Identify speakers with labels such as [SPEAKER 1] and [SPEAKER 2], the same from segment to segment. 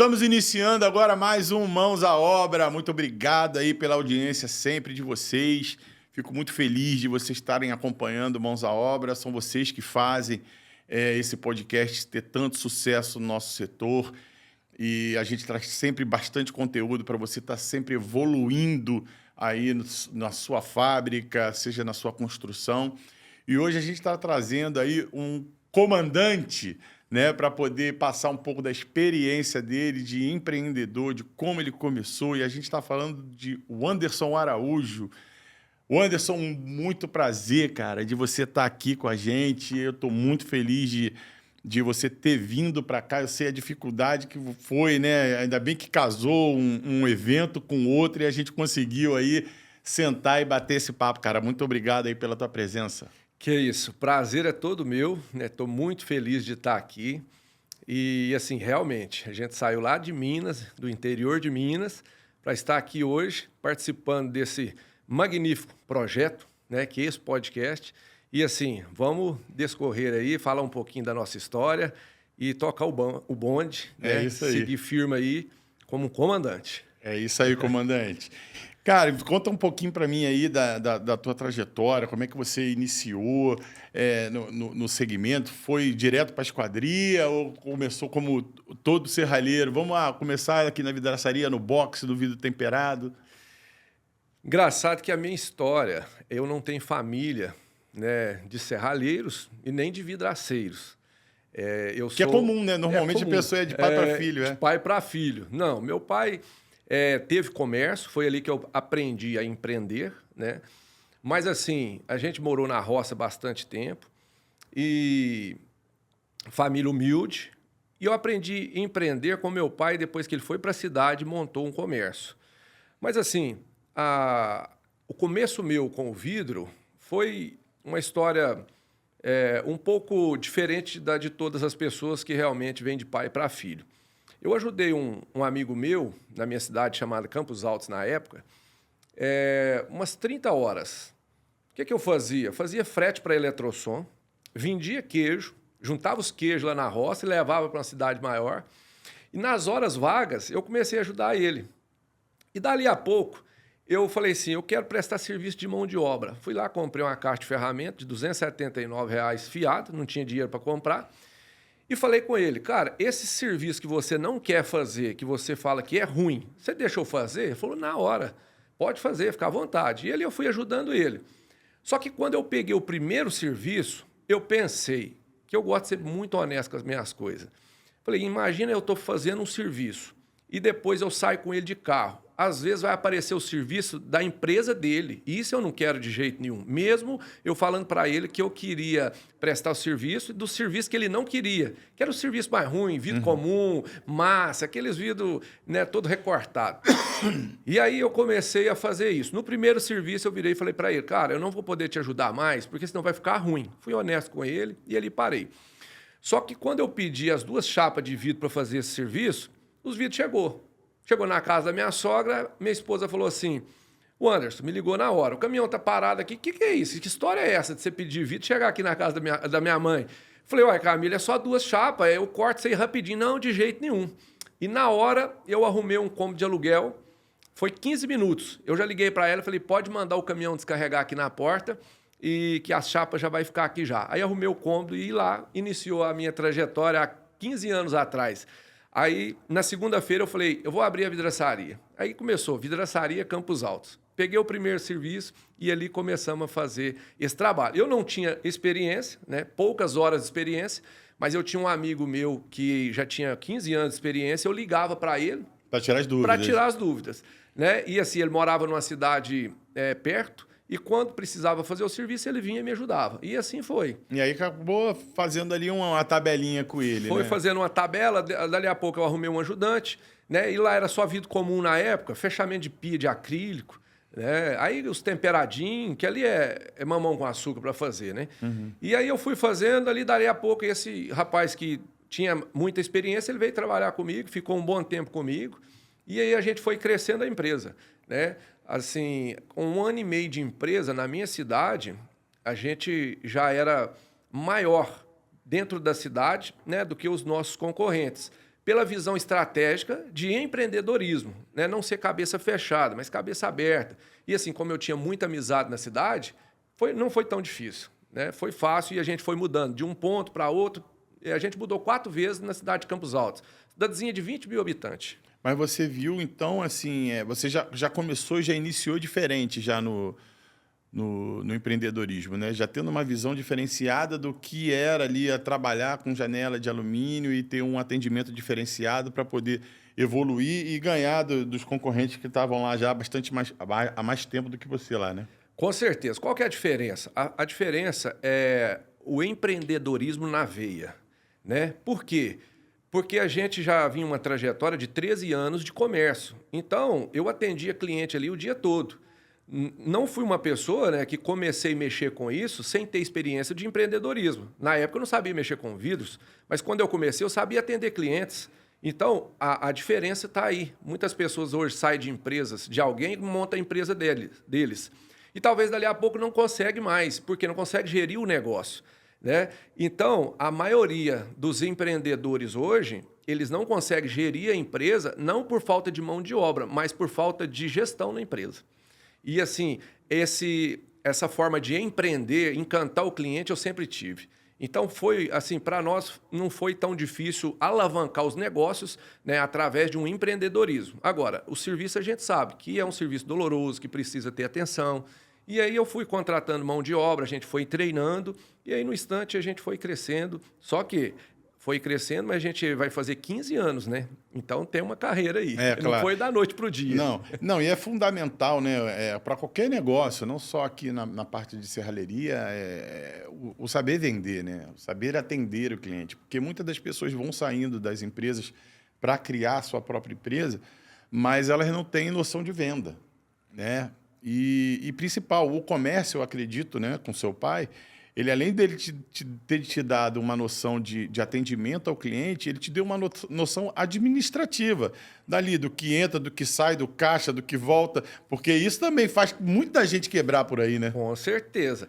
[SPEAKER 1] Estamos iniciando agora mais um Mãos à Obra. Muito obrigado aí pela audiência sempre de vocês. Fico muito feliz de vocês estarem acompanhando Mãos à Obra. São vocês que fazem esse podcast ter tanto sucesso no nosso setor. E a gente traz sempre bastante conteúdo para você estar sempre evoluindo aí na sua fábrica, seja na sua construção. E hoje a gente está trazendo aí um comandante, né, para poder passar um pouco da experiência dele de empreendedor, de como ele começou. E a gente está falando de Wanderson Araújo. Wanderson, muito prazer, cara, de você estar aqui com a gente. Eu estou muito feliz de você ter vindo para cá. Eu sei a dificuldade que foi, né? Ainda bem que casou um evento com outro e a gente conseguiu aí sentar e bater esse papo, cara. Muito obrigado aí pela tua presença.
[SPEAKER 2] Que isso, prazer é todo meu, né? Estou muito feliz de estar aqui. E assim, realmente, a gente saiu lá de Minas, do interior de Minas, para estar aqui hoje participando desse magnífico projeto, né, que é esse podcast. E assim, vamos discorrer aí, falar um pouquinho da nossa história e tocar o bonde, né?
[SPEAKER 1] Isso aí.
[SPEAKER 2] Seguir firme aí como comandante.
[SPEAKER 1] É isso aí, comandante. Cara, conta um pouquinho para mim aí da tua trajetória, como é que você iniciou no segmento? Foi direto para a esquadria ou começou como todo serralheiro? Vamos começar aqui na vidraçaria, no boxe do vidro temperado.
[SPEAKER 2] Engraçado que a minha história, eu não tenho família, né, de serralheiros e nem de vidraceiros.
[SPEAKER 1] Que é comum, né? Normalmente a pessoa é de pai para filho.
[SPEAKER 2] De pai para filho. Não, meu pai teve comércio, foi ali que eu aprendi a empreender, né? Mas assim, a gente morou na roça bastante tempo e família humilde. E eu aprendi a empreender com meu pai depois que ele foi para a cidade e montou um comércio. Mas assim, o começo meu com o vidro foi uma história um pouco diferente da de todas as pessoas que realmente vêm de pai para filho. Eu ajudei um amigo meu, na minha cidade, chamada Campos Altos, na época, umas 30 horas. O que eu fazia? Fazia frete para Eletrosom, vendia queijo, juntava os queijos lá na roça e levava para uma cidade maior. E nas horas vagas, eu comecei a ajudar ele. E dali a pouco, eu falei assim, eu quero prestar serviço de mão de obra. Fui lá, comprei uma caixa de ferramenta de R$ 279 fiado, não tinha dinheiro para comprar. E falei com ele, cara, esse serviço que você não quer fazer, que você fala que é ruim, você deixou fazer? Ele falou, na hora, pode fazer, fica à vontade. E ali eu fui ajudando ele. Só que quando eu peguei o primeiro serviço, eu pensei que eu gosto de ser muito honesto com as minhas coisas. Falei, imagina eu estou fazendo um serviço e depois eu saio com ele de carro. Às vezes vai aparecer o serviço da empresa dele. Isso eu não quero de jeito nenhum. Mesmo eu falando para ele que eu queria prestar o serviço do serviço que ele não queria. Que era o serviço mais ruim, vidro comum, massa, aqueles vidros, né, todo recortado. E aí eu comecei a fazer isso. No primeiro serviço eu virei e falei para ele, cara, eu não vou poder te ajudar mais, porque senão vai ficar ruim. Fui honesto com ele e ali parei. Só que quando eu pedi as 2 chapas de vidro para fazer esse serviço, os vidros chegou. Chegou na casa da minha sogra, minha esposa falou assim, o Anderson me ligou na hora, o caminhão tá parado aqui, o que é isso? Que história é essa de você pedir vidro e chegar aqui na casa da minha mãe? Falei, uai, Camila, é só 2 chapas, eu corto isso aí rapidinho. Não, de jeito nenhum. E na hora eu arrumei um cômodo de aluguel, foi 15 minutos. Eu já liguei para ela, falei, pode mandar o caminhão descarregar aqui na porta e que as chapas já vai ficar aqui já. Aí arrumei o cômodo e lá iniciou a minha trajetória há 15 anos atrás. Aí, na segunda-feira, eu falei, eu vou abrir a vidraçaria. Aí começou, vidraçaria Campos Altos. Peguei o primeiro serviço e ali começamos a fazer esse trabalho. Eu não tinha experiência, né? Poucas horas de experiência, mas eu tinha um amigo meu que já tinha 15 anos de experiência, eu ligava para ele...
[SPEAKER 1] Para tirar as dúvidas.
[SPEAKER 2] Para tirar as dúvidas, né? E assim, ele morava numa cidade perto, e quando precisava fazer o serviço, ele vinha e me ajudava. E assim foi.
[SPEAKER 1] E aí acabou fazendo ali uma tabelinha com ele,
[SPEAKER 2] Foi
[SPEAKER 1] né?
[SPEAKER 2] fazendo uma tabela, dali a pouco eu arrumei um ajudante, né? E lá era só vidro comum na época, fechamento de pia de acrílico, né? Aí os temperadinhos, que ali é mamão com açúcar para fazer, né? E aí eu fui fazendo ali, dali a pouco esse rapaz que tinha muita experiência, ele veio trabalhar comigo, ficou um bom tempo comigo, e aí a gente foi crescendo a empresa, né? Assim, com 1 ano e meio de empresa, na minha cidade, a gente já era maior dentro da cidade, né, do que os nossos concorrentes. pela visão estratégica de empreendedorismo, né? Não ser cabeça fechada, mas cabeça aberta. E assim, como eu tinha muita amizade na cidade, não foi tão difícil, né? Foi fácil e a gente foi mudando de um ponto para outro. A gente mudou 4 vezes na cidade de Campos Altos. Cidadezinha de 20 mil habitantes.
[SPEAKER 1] Mas você viu, então, assim, você já começou, já iniciou diferente já no empreendedorismo, né? Já tendo uma visão diferenciada do que era ali a trabalhar com janela de alumínio e ter um atendimento diferenciado para poder evoluir e ganhar dos concorrentes que estavam lá já há mais tempo do que você lá, né?
[SPEAKER 2] Com certeza. Qual que é a diferença? A diferença é o empreendedorismo na veia, né? Por quê? Porque a gente já vinha uma trajetória de 13 anos de comércio. Então, eu atendia cliente ali o dia todo. Não fui uma pessoa, né, que comecei a mexer com isso sem ter experiência de empreendedorismo. Na época eu não sabia mexer com vidros, mas quando eu comecei eu sabia atender clientes. Então, a diferença está aí. Muitas pessoas hoje saem de empresas de alguém e montam a empresa deles. E talvez dali a pouco não consegue mais, porque não consegue gerir o negócio, né? Então, a maioria dos empreendedores hoje, eles não conseguem gerir a empresa não por falta de mão de obra, mas por falta de gestão na empresa. E assim, essa forma de empreender, encantar o cliente, eu sempre tive. Então, foi assim, para nós não foi tão difícil alavancar os negócios, né, através de um empreendedorismo. Agora, o serviço a gente sabe que é um serviço doloroso, que precisa ter atenção. E aí eu fui contratando mão de obra, a gente foi treinando, e aí no instante a gente foi crescendo. Só que foi crescendo, mas a gente vai fazer 15 anos, né? Então tem uma carreira aí. Não foi da noite para o dia.
[SPEAKER 1] Não, e é fundamental, né? Para qualquer negócio, não só aqui na parte de serralheria, o saber vender, né? O saber atender o cliente. Porque muitas das pessoas vão saindo das empresas para criar a sua própria empresa, mas elas não têm noção de venda, né? E principal, o comércio, eu acredito, né, com seu pai, ele além dele ter te dado uma noção de atendimento ao cliente, ele te deu uma noção administrativa dali, do que entra, do que sai, do caixa, do que volta, porque isso também faz muita gente quebrar por aí, né?
[SPEAKER 2] Com certeza.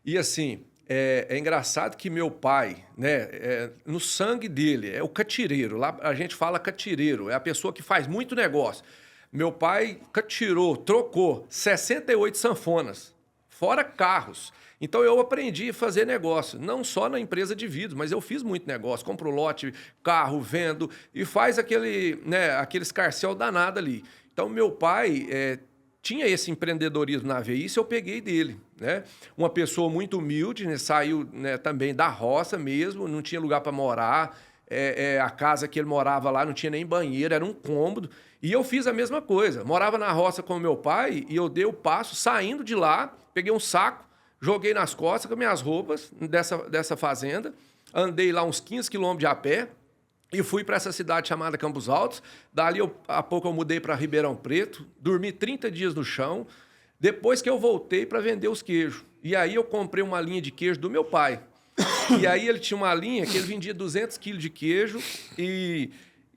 [SPEAKER 2] E assim, é engraçado que meu pai, né, no sangue dele, é o catireiro. Lá a gente fala catireiro, é a pessoa que faz muito negócio. Meu pai trocou 68 sanfonas, fora carros. Então eu aprendi a fazer negócio, não só na empresa de vidros, mas eu fiz muito negócio. Compro lote, carro, vendo e faz aquele escarcéu danado ali. Então meu pai tinha esse empreendedorismo na veia, isso eu peguei dele, né? Uma pessoa muito humilde, né? Saiu, né, também da roça mesmo, não tinha lugar para morar. A casa que ele morava lá não tinha nem banheiro, era um cômodo. E eu fiz a mesma coisa. Morava na roça com meu pai e eu dei o passo, saindo de lá, peguei um saco, joguei nas costas com minhas roupas dessa fazenda, andei lá uns 15 quilômetros de a pé e fui para essa cidade chamada Campos Altos. Dali, a pouco eu mudei para Ribeirão Preto, dormi 30 dias no chão, depois que eu voltei para vender os queijos. E aí eu comprei uma linha de queijo do meu pai. E aí ele tinha uma linha que ele vendia 200 quilos de queijo e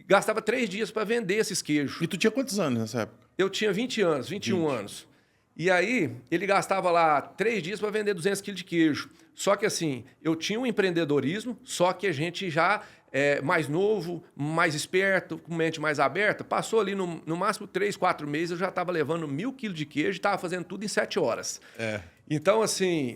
[SPEAKER 2] gastava 3 dias para vender esses queijos.
[SPEAKER 1] E tu tinha quantos anos nessa época?
[SPEAKER 2] Eu tinha 20 anos, 21 anos. E aí ele gastava lá 3 dias para vender 200 quilos de queijo. Só que assim, eu tinha um empreendedorismo, só que a gente já mais novo, mais esperto, com mente mais aberta, passou ali no máximo 3, 4 meses, eu já estava levando 1.000 quilos de queijo e estava fazendo tudo em 7 horas. Então, assim,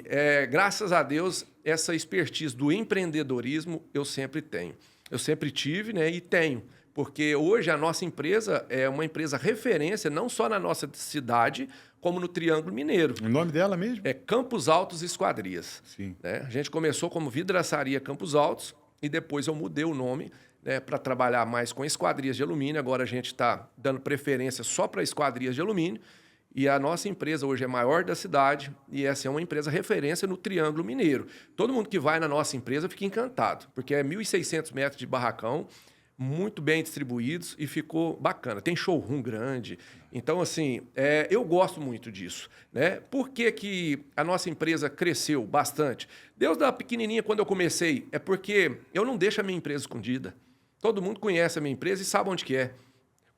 [SPEAKER 2] graças a Deus, essa expertise do empreendedorismo eu sempre tenho. Eu sempre tive, né, e tenho. Porque hoje a nossa empresa é uma empresa referência, não só na nossa cidade, como no Triângulo Mineiro.
[SPEAKER 1] O nome dela mesmo?
[SPEAKER 2] É Campos Altos Esquadrias.
[SPEAKER 1] Sim.
[SPEAKER 2] Né? A gente começou como vidraçaria Campos Altos e depois eu mudei o nome, né, para trabalhar mais com esquadrias de alumínio. Agora a gente está dando preferência só para esquadrias de alumínio. E a nossa empresa hoje é a maior da cidade e essa é uma empresa referência no Triângulo Mineiro. Todo mundo que vai na nossa empresa fica encantado, porque é 1.600 metros de barracão, muito bem distribuídos e ficou bacana. Tem showroom grande. Então, assim, eu gosto muito disso, né? Por que a nossa empresa cresceu bastante? Desde a pequenininha, quando eu comecei, é porque eu não deixo a minha empresa escondida. Todo mundo conhece a minha empresa e sabe onde que é.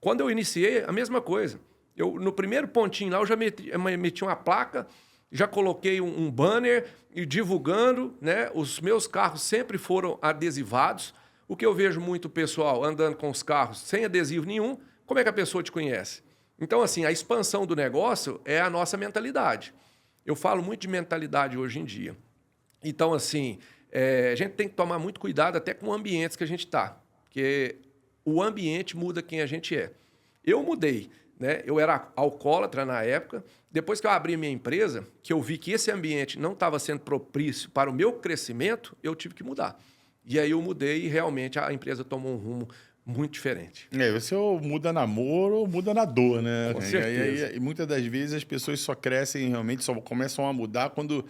[SPEAKER 2] Quando eu iniciei, a mesma coisa. No primeiro pontinho lá, eu já meti uma placa, já coloquei um banner e divulgando, né? Os meus carros sempre foram adesivados. O que eu vejo muito pessoal andando com os carros sem adesivo nenhum, como é que a pessoa te conhece? Então, assim, a expansão do negócio é a nossa mentalidade. Eu falo muito de mentalidade hoje em dia. Então, assim, a gente tem que tomar muito cuidado até com ambientes que a gente está, porque o ambiente muda quem a gente é. Eu mudei, né? Eu era alcoólatra na época. Depois que eu abri minha empresa, que eu vi que esse ambiente não estava sendo propício para o meu crescimento, eu tive que mudar. E aí eu mudei e realmente a empresa tomou um rumo muito diferente.
[SPEAKER 1] Você ou muda na amor ou muda na dor, né?
[SPEAKER 2] Com certeza.
[SPEAKER 1] E muitas das vezes as pessoas só crescem realmente, só começam a mudar quando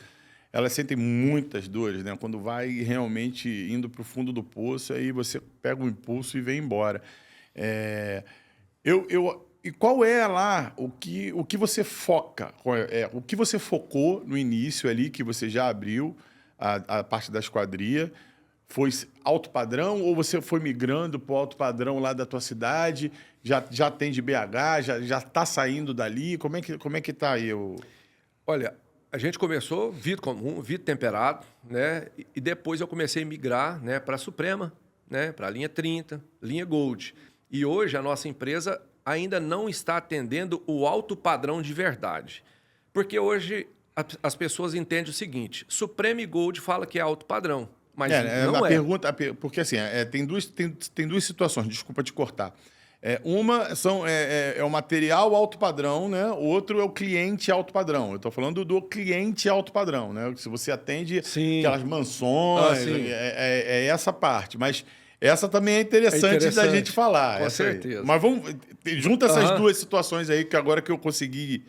[SPEAKER 1] elas sentem muitas dores, né? Quando vai realmente indo para o fundo do poço, aí você pega um impulso e vem embora. E qual é lá o que você foca? O que você focou no início ali, que você já abriu a parte da esquadria? Foi alto padrão ou você foi migrando para o alto padrão lá da tua cidade? Já tem de BH? Já está saindo dali? Como é que tá aí?
[SPEAKER 2] Olha, a gente começou vidro comum, vidro temperado, né? E depois eu comecei a migrar, né, para a Suprema, né, para a linha 30, linha Gold. E hoje a nossa empresa ainda não está atendendo o alto padrão de verdade. Porque hoje as pessoas entendem o seguinte: Suprema e Gold fala que é alto padrão. Mas não é.
[SPEAKER 1] Porque assim, tem duas situações, desculpa te cortar. Uma é o material alto padrão, né? Outro é o cliente alto padrão. Eu estou falando do cliente alto padrão, né? Se você atende aquelas mansões, é essa parte. Mas essa também é interessante da gente falar.
[SPEAKER 2] Com certeza.
[SPEAKER 1] Mas junta essas duas situações aí, que agora que eu consegui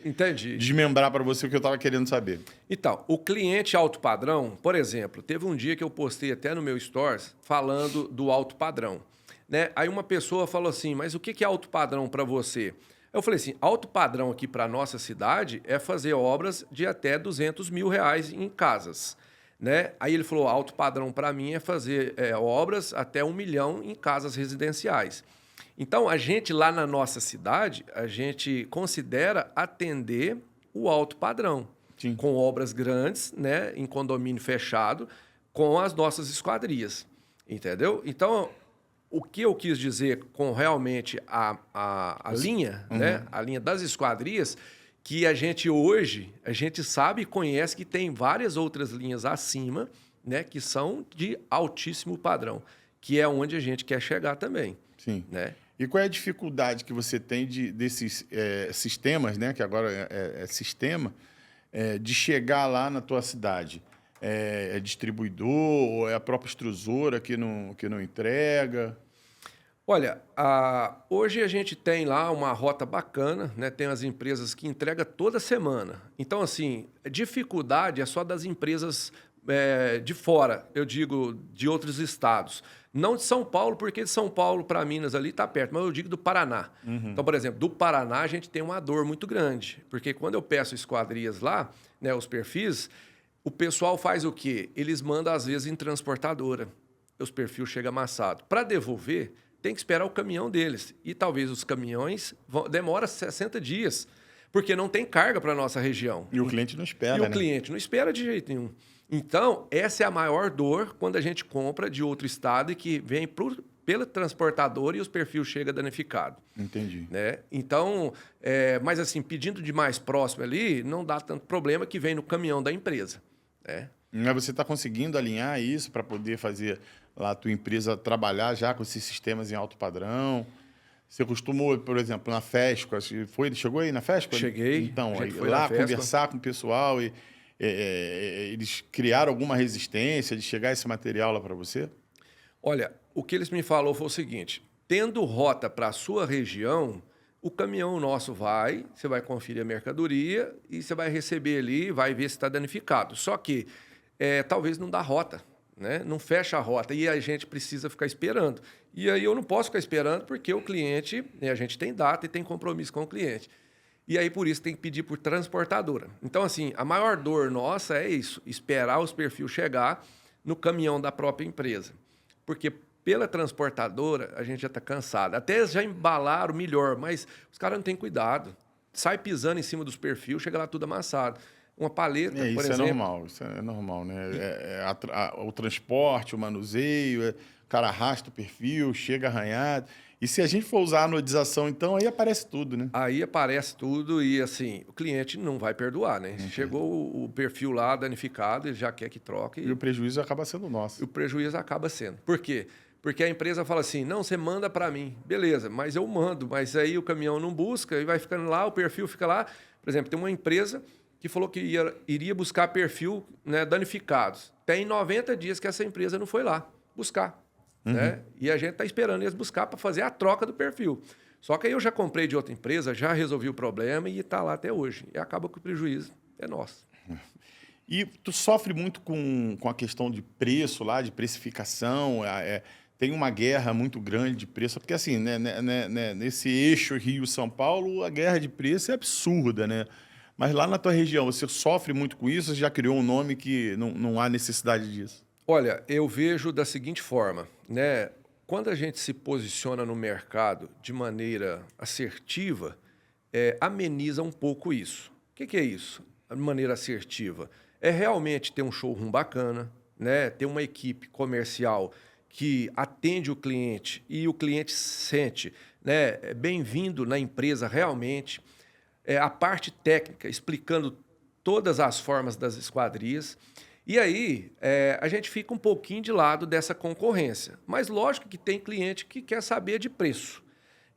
[SPEAKER 1] desmembrar para você o que eu estava querendo saber.
[SPEAKER 2] Então, o cliente alto padrão, por exemplo, teve um dia que eu postei até no meu Stories falando do alto padrão, né? Aí uma pessoa falou assim, mas o que é alto padrão para você? Eu falei assim, alto padrão aqui para a nossa cidade é fazer obras de até R$200 mil em casas. Né? Aí ele falou, alto padrão para mim é fazer obras até R$1 milhão em casas residenciais. Então, a gente lá na nossa cidade, a gente considera atender o alto padrão. Sim. Com obras grandes, né, em condomínio fechado, com as nossas esquadrias. Entendeu? Então, o que eu quis dizer com realmente a linha, né, a linha das esquadrias, que a gente hoje, a gente sabe e conhece que tem várias outras linhas acima, né, que são de altíssimo padrão, que é onde a gente quer chegar também.
[SPEAKER 1] Sim.
[SPEAKER 2] Né?
[SPEAKER 1] E qual é a dificuldade que você tem desses sistemas, né, que agora é sistema, de chegar lá na tua cidade? É distribuidor ou é a própria extrusora que não entrega?
[SPEAKER 2] Olha, hoje a gente tem lá uma rota bacana, né? Tem as empresas que entregam toda semana. Então, assim, a dificuldade é só das empresas de fora, eu digo, de outros estados. Não de São Paulo, porque de São Paulo para Minas ali está perto, mas eu digo do Paraná. Uhum. Então, por exemplo, do Paraná a gente tem uma dor muito grande, porque quando eu peço esquadrias lá, né, os perfis, o pessoal faz o quê? Eles mandam, às vezes, em transportadora. Os perfis chegam amassados. Para devolver, tem que esperar o caminhão deles. E talvez os caminhões demoram 60 dias, porque não tem carga para a nossa região.
[SPEAKER 1] E o cliente não espera,
[SPEAKER 2] né? O cliente não espera de jeito nenhum. Então, essa é a maior dor quando a gente compra de outro estado e que vem pela transportadora e os perfis chegam danificados.
[SPEAKER 1] Entendi.
[SPEAKER 2] Né? Então, mas assim, pedindo de mais próximo ali, não dá tanto problema que vem no caminhão da empresa. Né?
[SPEAKER 1] Mas você está conseguindo alinhar isso para poder fazer lá a tua empresa trabalhar já com esses sistemas em alto padrão? Você costumou, por exemplo, na FESCO, chegou aí na FESCO?
[SPEAKER 2] Cheguei.
[SPEAKER 1] Então, aí, lá conversar com o pessoal e eles criaram alguma resistência de chegar esse material lá para você?
[SPEAKER 2] Olha, o que eles me falaram foi o seguinte, tendo rota para a sua região, o caminhão nosso você vai conferir a mercadoria e você vai receber ali, vai ver se está danificado. Só que talvez não dá rota, né? Não fecha a rota e a gente precisa ficar esperando. E aí eu não posso ficar esperando porque o cliente, a gente tem data e tem compromisso com o cliente. E aí, por isso, tem que pedir por transportadora. Então, assim, a maior dor nossa é isso, esperar os perfis chegar no caminhão da própria empresa. Porque pela transportadora, a gente já está cansado. Até já embalaram melhor, mas os caras não têm cuidado. Sai pisando em cima dos perfis, chega lá tudo amassado. Uma paleta, por exemplo...
[SPEAKER 1] Isso é normal, né? O transporte, o manuseio, o cara arrasta o perfil, chega arranhado. E se a gente for usar a anodização, então, aí aparece tudo, né?
[SPEAKER 2] Aí aparece tudo e, assim, o cliente não vai perdoar, né? Chegou o perfil lá danificado, ele já quer que troque.
[SPEAKER 1] E o prejuízo acaba sendo nosso.
[SPEAKER 2] O prejuízo acaba sendo. Por quê? Porque a empresa fala assim, não, você manda para mim. Beleza, mas eu mando. Mas aí o caminhão não busca e vai ficando lá, o perfil fica lá. Por exemplo, tem uma empresa que falou que iria buscar perfil, né, danificados. Tem 90 dias que essa empresa não foi lá buscar. Né? E a gente está esperando eles buscar para fazer a troca do perfil. Só que aí eu já comprei de outra empresa, já resolvi o problema e está lá até hoje. E acaba que o prejuízo é nosso.
[SPEAKER 1] E tu sofre muito com a questão de preço lá, de precificação, tem uma guerra muito grande de preço, porque assim, nesse eixo Rio-São Paulo, a guerra de preço é absurda, né? Mas lá na tua região, você sofre muito com isso? Você já criou um nome que não há necessidade disso?
[SPEAKER 2] Olha, eu vejo da seguinte forma, né? Quando a gente se posiciona no mercado de maneira assertiva, ameniza um pouco isso. O que é isso? De maneira assertiva. É realmente ter um showroom bacana, né? Ter uma equipe comercial que atende o cliente e o cliente se sente, né, bem-vindo na empresa realmente. A parte técnica, explicando todas as formas das esquadrias. E aí, a gente fica um pouquinho de lado dessa concorrência. Mas lógico que tem cliente que quer saber de preço,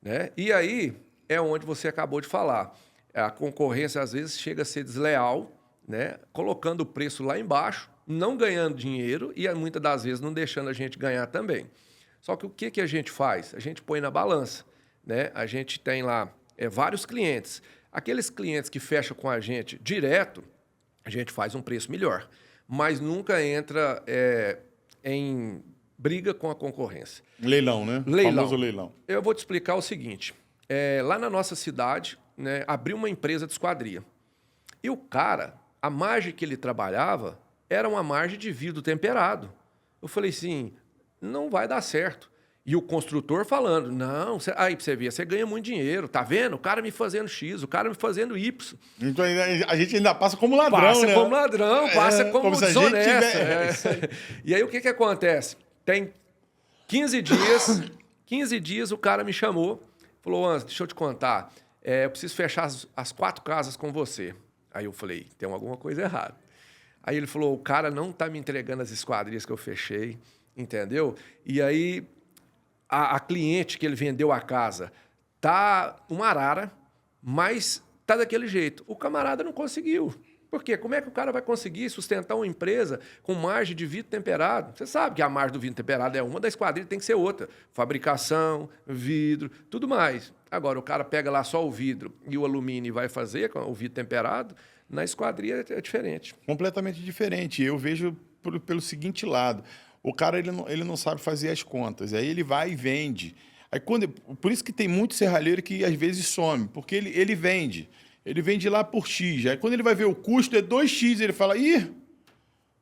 [SPEAKER 2] né? E aí é onde você acabou de falar. A concorrência, às vezes, chega a ser desleal, né? Colocando o preço lá embaixo, não ganhando dinheiro e muitas das vezes não deixando a gente ganhar também. Só que o que a gente faz? A gente põe na balança, né? A gente tem lá vários clientes. Aqueles clientes que fecham com a gente direto, a gente faz um preço melhor. Mas nunca entra em briga com a concorrência.
[SPEAKER 1] Leilão, né?
[SPEAKER 2] Leilão.
[SPEAKER 1] Famoso leilão.
[SPEAKER 2] Eu vou te explicar o seguinte. Lá na nossa cidade, né, abriu uma empresa de esquadria. E o cara, a margem que ele trabalhava era uma margem de vidro temperado. Eu falei assim, não vai dar certo. E o construtor falando, não, aí pra você ver, você ganha muito dinheiro, tá vendo? O cara me fazendo X, o cara me fazendo Y.
[SPEAKER 1] Então a gente ainda passa como ladrão,
[SPEAKER 2] passa,
[SPEAKER 1] né?
[SPEAKER 2] Passa como ladrão, passa como desonesto. E aí o que acontece? Tem 15 dias o cara me chamou, falou, Anderson, deixa eu te contar, eu preciso fechar as 4 casas com você. Aí eu falei, tem alguma coisa errada. Aí ele falou, o cara não tá me entregando as esquadrias que eu fechei, entendeu? E aí a cliente que ele vendeu a casa tá uma arara, mas tá daquele jeito. O camarada não conseguiu. Por quê? Como é que o cara vai conseguir sustentar uma empresa com margem de vidro temperado? Você sabe que a margem do vidro temperado é uma, da esquadrilha tem que ser outra. Fabricação, vidro, tudo mais. Agora, o cara pega lá só o vidro e o alumínio e vai fazer com o vidro temperado, na esquadrilha é diferente.
[SPEAKER 1] Completamente diferente. Eu vejo pelo seguinte lado. O cara ele não sabe fazer as contas. Aí ele vai e vende. Aí por isso que tem muito serralheiro que às vezes some, porque ele vende. Ele vende lá por X. Aí quando ele vai ver o custo é 2X, ele fala,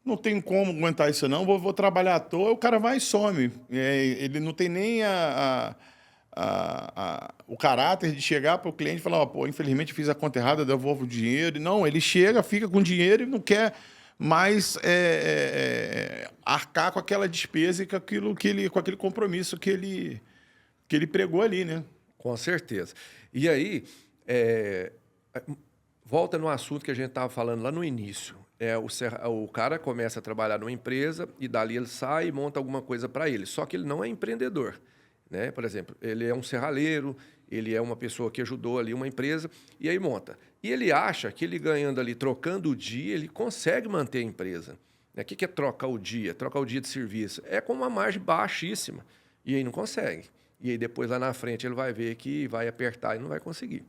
[SPEAKER 1] não tem como aguentar isso não, vou trabalhar à toa. O cara vai e some. Ele não tem nem o caráter de chegar para o cliente e falar, infelizmente fiz a conta errada, devolvo o dinheiro. Não, ele chega, fica com dinheiro e não quer mais arcar com aquela despesa e com aquele compromisso que ele pregou ali, né?
[SPEAKER 2] Com certeza. E aí, volta no assunto que a gente estava falando lá no início. O cara começa a trabalhar numa empresa e dali ele sai e monta alguma coisa para ele. Só que ele não é empreendedor, né? Por exemplo, ele é um serralheiro, ele é uma pessoa que ajudou ali uma empresa e aí monta. E ele acha que ele ganhando ali, trocando o dia, ele consegue manter a empresa. O que é trocar o dia? Trocar o dia de serviço. É com uma margem baixíssima. E aí não consegue. E aí depois lá na frente ele vai ver que vai apertar e não vai conseguir.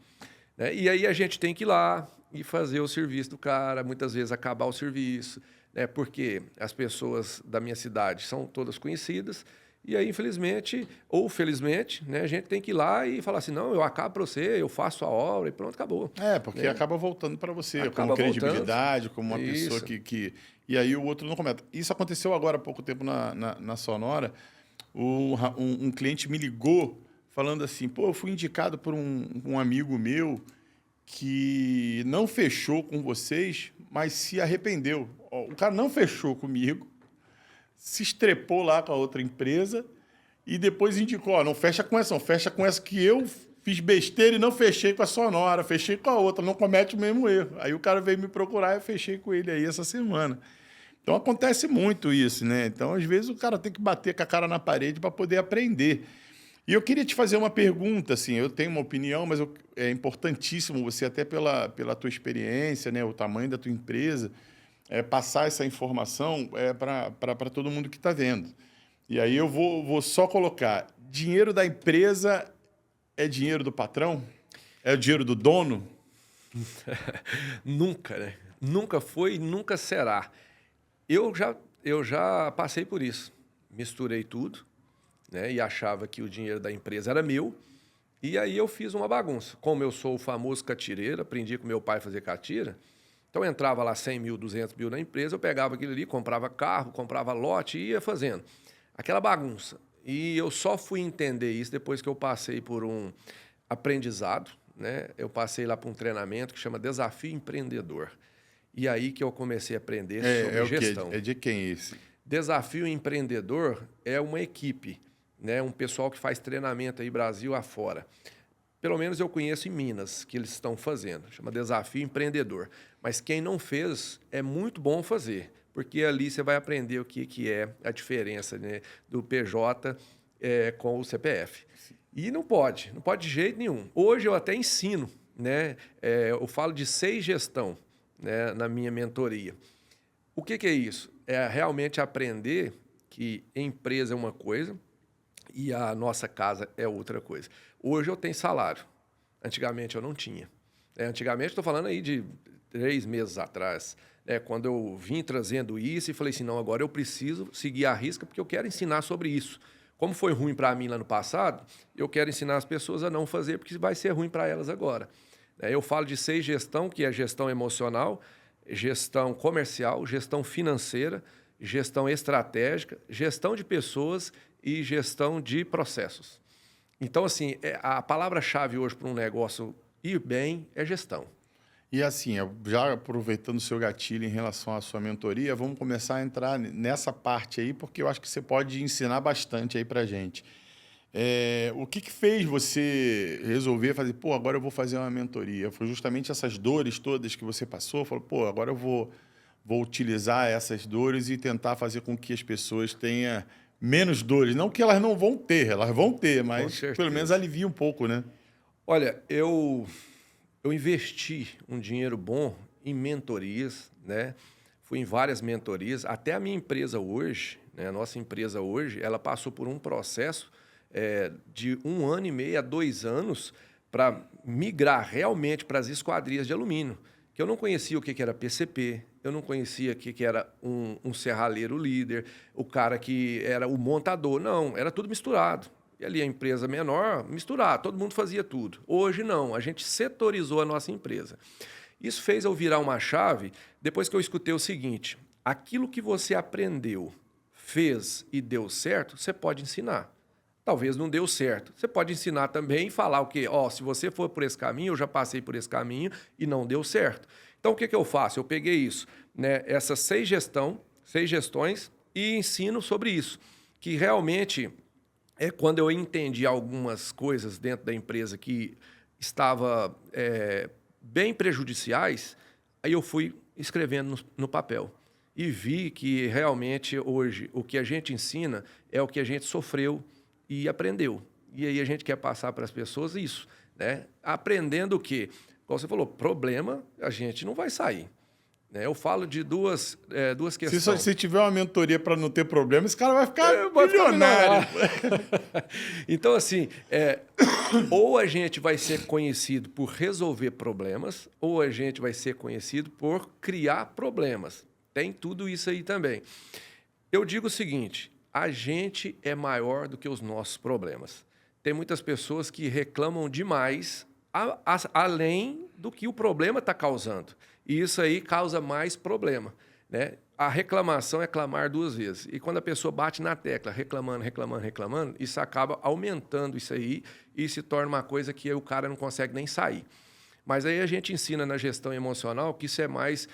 [SPEAKER 2] Né? E aí a gente tem que ir lá e fazer o serviço do cara, muitas vezes acabar o serviço, né? Porque as pessoas da minha cidade são todas conhecidas. E aí, infelizmente, ou felizmente, né, a gente tem que ir lá e falar assim, não, eu acabo para você, eu faço a obra e pronto, acabou.
[SPEAKER 1] Porque acaba voltando para você,
[SPEAKER 2] acaba
[SPEAKER 1] como credibilidade,
[SPEAKER 2] voltando.
[SPEAKER 1] como uma
[SPEAKER 2] Isso.
[SPEAKER 1] pessoa que... E aí o outro não comenta. Isso aconteceu agora há pouco tempo na Sonora. Um cliente me ligou falando assim, eu fui indicado por um amigo meu que não fechou com vocês, mas se arrependeu. O cara não fechou comigo, se estrepou lá com a outra empresa e depois indicou, ó, não fecha com essa, não fecha com essa que eu fiz besteira e não fechei com a Sonora, fechei com a outra, não comete o mesmo erro. Aí o cara veio me procurar e eu fechei com ele aí essa semana. Então acontece muito isso, né? Então, às vezes, o cara tem que bater com a cara na parede para poder aprender. E eu queria te fazer uma pergunta, assim, eu tenho uma opinião, mas é importantíssimo você, até pela tua experiência, né, o tamanho da tua empresa, passar essa informação para todo mundo que está vendo. E aí eu vou só colocar, dinheiro da empresa é dinheiro do patrão? É o dinheiro do dono?
[SPEAKER 2] Nunca, né? Nunca foi e nunca será. Eu já passei por isso. Misturei tudo, né? E achava que o dinheiro da empresa era meu. E aí eu fiz uma bagunça. Como eu sou o famoso catireiro, aprendi com meu pai a fazer catira. Então entrava lá 100 mil, 200 mil na empresa, eu pegava aquilo ali, comprava carro, comprava lote e ia fazendo. Aquela bagunça. E eu só fui entender isso depois que eu passei por um aprendizado, né? Eu passei lá por um treinamento que chama Desafio Empreendedor. E aí que eu comecei a aprender sobre gestão.
[SPEAKER 1] É de quem esse?
[SPEAKER 2] Desafio Empreendedor é uma equipe, né? Um pessoal que faz treinamento aí Brasil afora. Pelo menos eu conheço em Minas que eles estão fazendo. Chama Desafio Empreendedor. Mas quem não fez, é muito bom fazer. Porque ali você vai aprender o que é a diferença, né, do PJ com o CPF. E não pode de jeito nenhum. Hoje eu até ensino, né? Eu falo de 6 gestão, né, na minha mentoria. O que é isso? É realmente aprender que empresa é uma coisa e a nossa casa é outra coisa. Hoje eu tenho salário. Antigamente eu não tinha. Antigamente, estou falando aí de 3 meses atrás, quando eu vim trazendo isso e falei assim, não, agora eu preciso seguir a risca porque eu quero ensinar sobre isso. Como foi ruim para mim lá no passado, eu quero ensinar as pessoas a não fazer porque vai ser ruim para elas agora. Eu falo de 6 gestão, que é gestão emocional, gestão comercial, gestão financeira, gestão estratégica, gestão de pessoas e gestão de processos. Então, assim, a palavra-chave hoje para um negócio ir bem é gestão.
[SPEAKER 1] E assim, já aproveitando o seu gatilho em relação à sua mentoria, vamos começar a entrar nessa parte aí, porque eu acho que você pode ensinar bastante aí para a gente. O que fez você resolver fazer, pô, agora eu vou fazer uma mentoria? Foi justamente essas dores todas que você passou? Falou, pô, agora eu vou utilizar essas dores e tentar fazer com que as pessoas tenham menos dores. Não que elas não vão ter, elas vão ter, mas pelo menos alivia um pouco, né?
[SPEAKER 2] Olha, eu investi um dinheiro bom em mentorias, né? Fui em várias mentorias. Até a minha empresa hoje, né? A nossa empresa hoje, ela passou por um processo de 1 ano e meio a 2 anos para migrar realmente para as esquadrias de alumínio. Que eu não conhecia o que era PCP, eu não conhecia o que era um serralheiro líder, o cara que era o montador. Não, era tudo misturado. E ali a empresa menor, misturar, todo mundo fazia tudo. Hoje não, a gente setorizou a nossa empresa. Isso fez eu virar uma chave depois que eu escutei o seguinte, aquilo que você aprendeu, fez e deu certo, você pode ensinar. Talvez não deu certo. Você pode ensinar também e falar o quê? Se você for por esse caminho, eu já passei por esse caminho e não deu certo. Então, o que eu faço? Eu peguei isso, né? Essas 6 gestões e ensino sobre isso, que realmente... quando eu entendi algumas coisas dentro da empresa que estava bem prejudiciais, aí eu fui escrevendo no papel. E vi que realmente hoje o que a gente ensina é o que a gente sofreu e aprendeu. E aí a gente quer passar para as pessoas isso, né? Aprendendo o quê? Como você falou, problema a gente não vai sair. Eu falo de duas questões.
[SPEAKER 1] Se tiver uma mentoria para não ter problema, esse cara vai ficar milionário.
[SPEAKER 2] Então, assim, ou a gente vai ser conhecido por resolver problemas, ou a gente vai ser conhecido por criar problemas. Tem tudo isso aí também. Eu digo o seguinte, a gente é maior do que os nossos problemas. Tem muitas pessoas que reclamam demais, além do que o problema está causando. E isso aí causa mais problema, né? A reclamação é clamar 2 vezes. E quando a pessoa bate na tecla, reclamando, isso acaba aumentando isso aí e se torna uma coisa que o cara não consegue nem sair. Mas aí a gente ensina na gestão emocional que isso é mais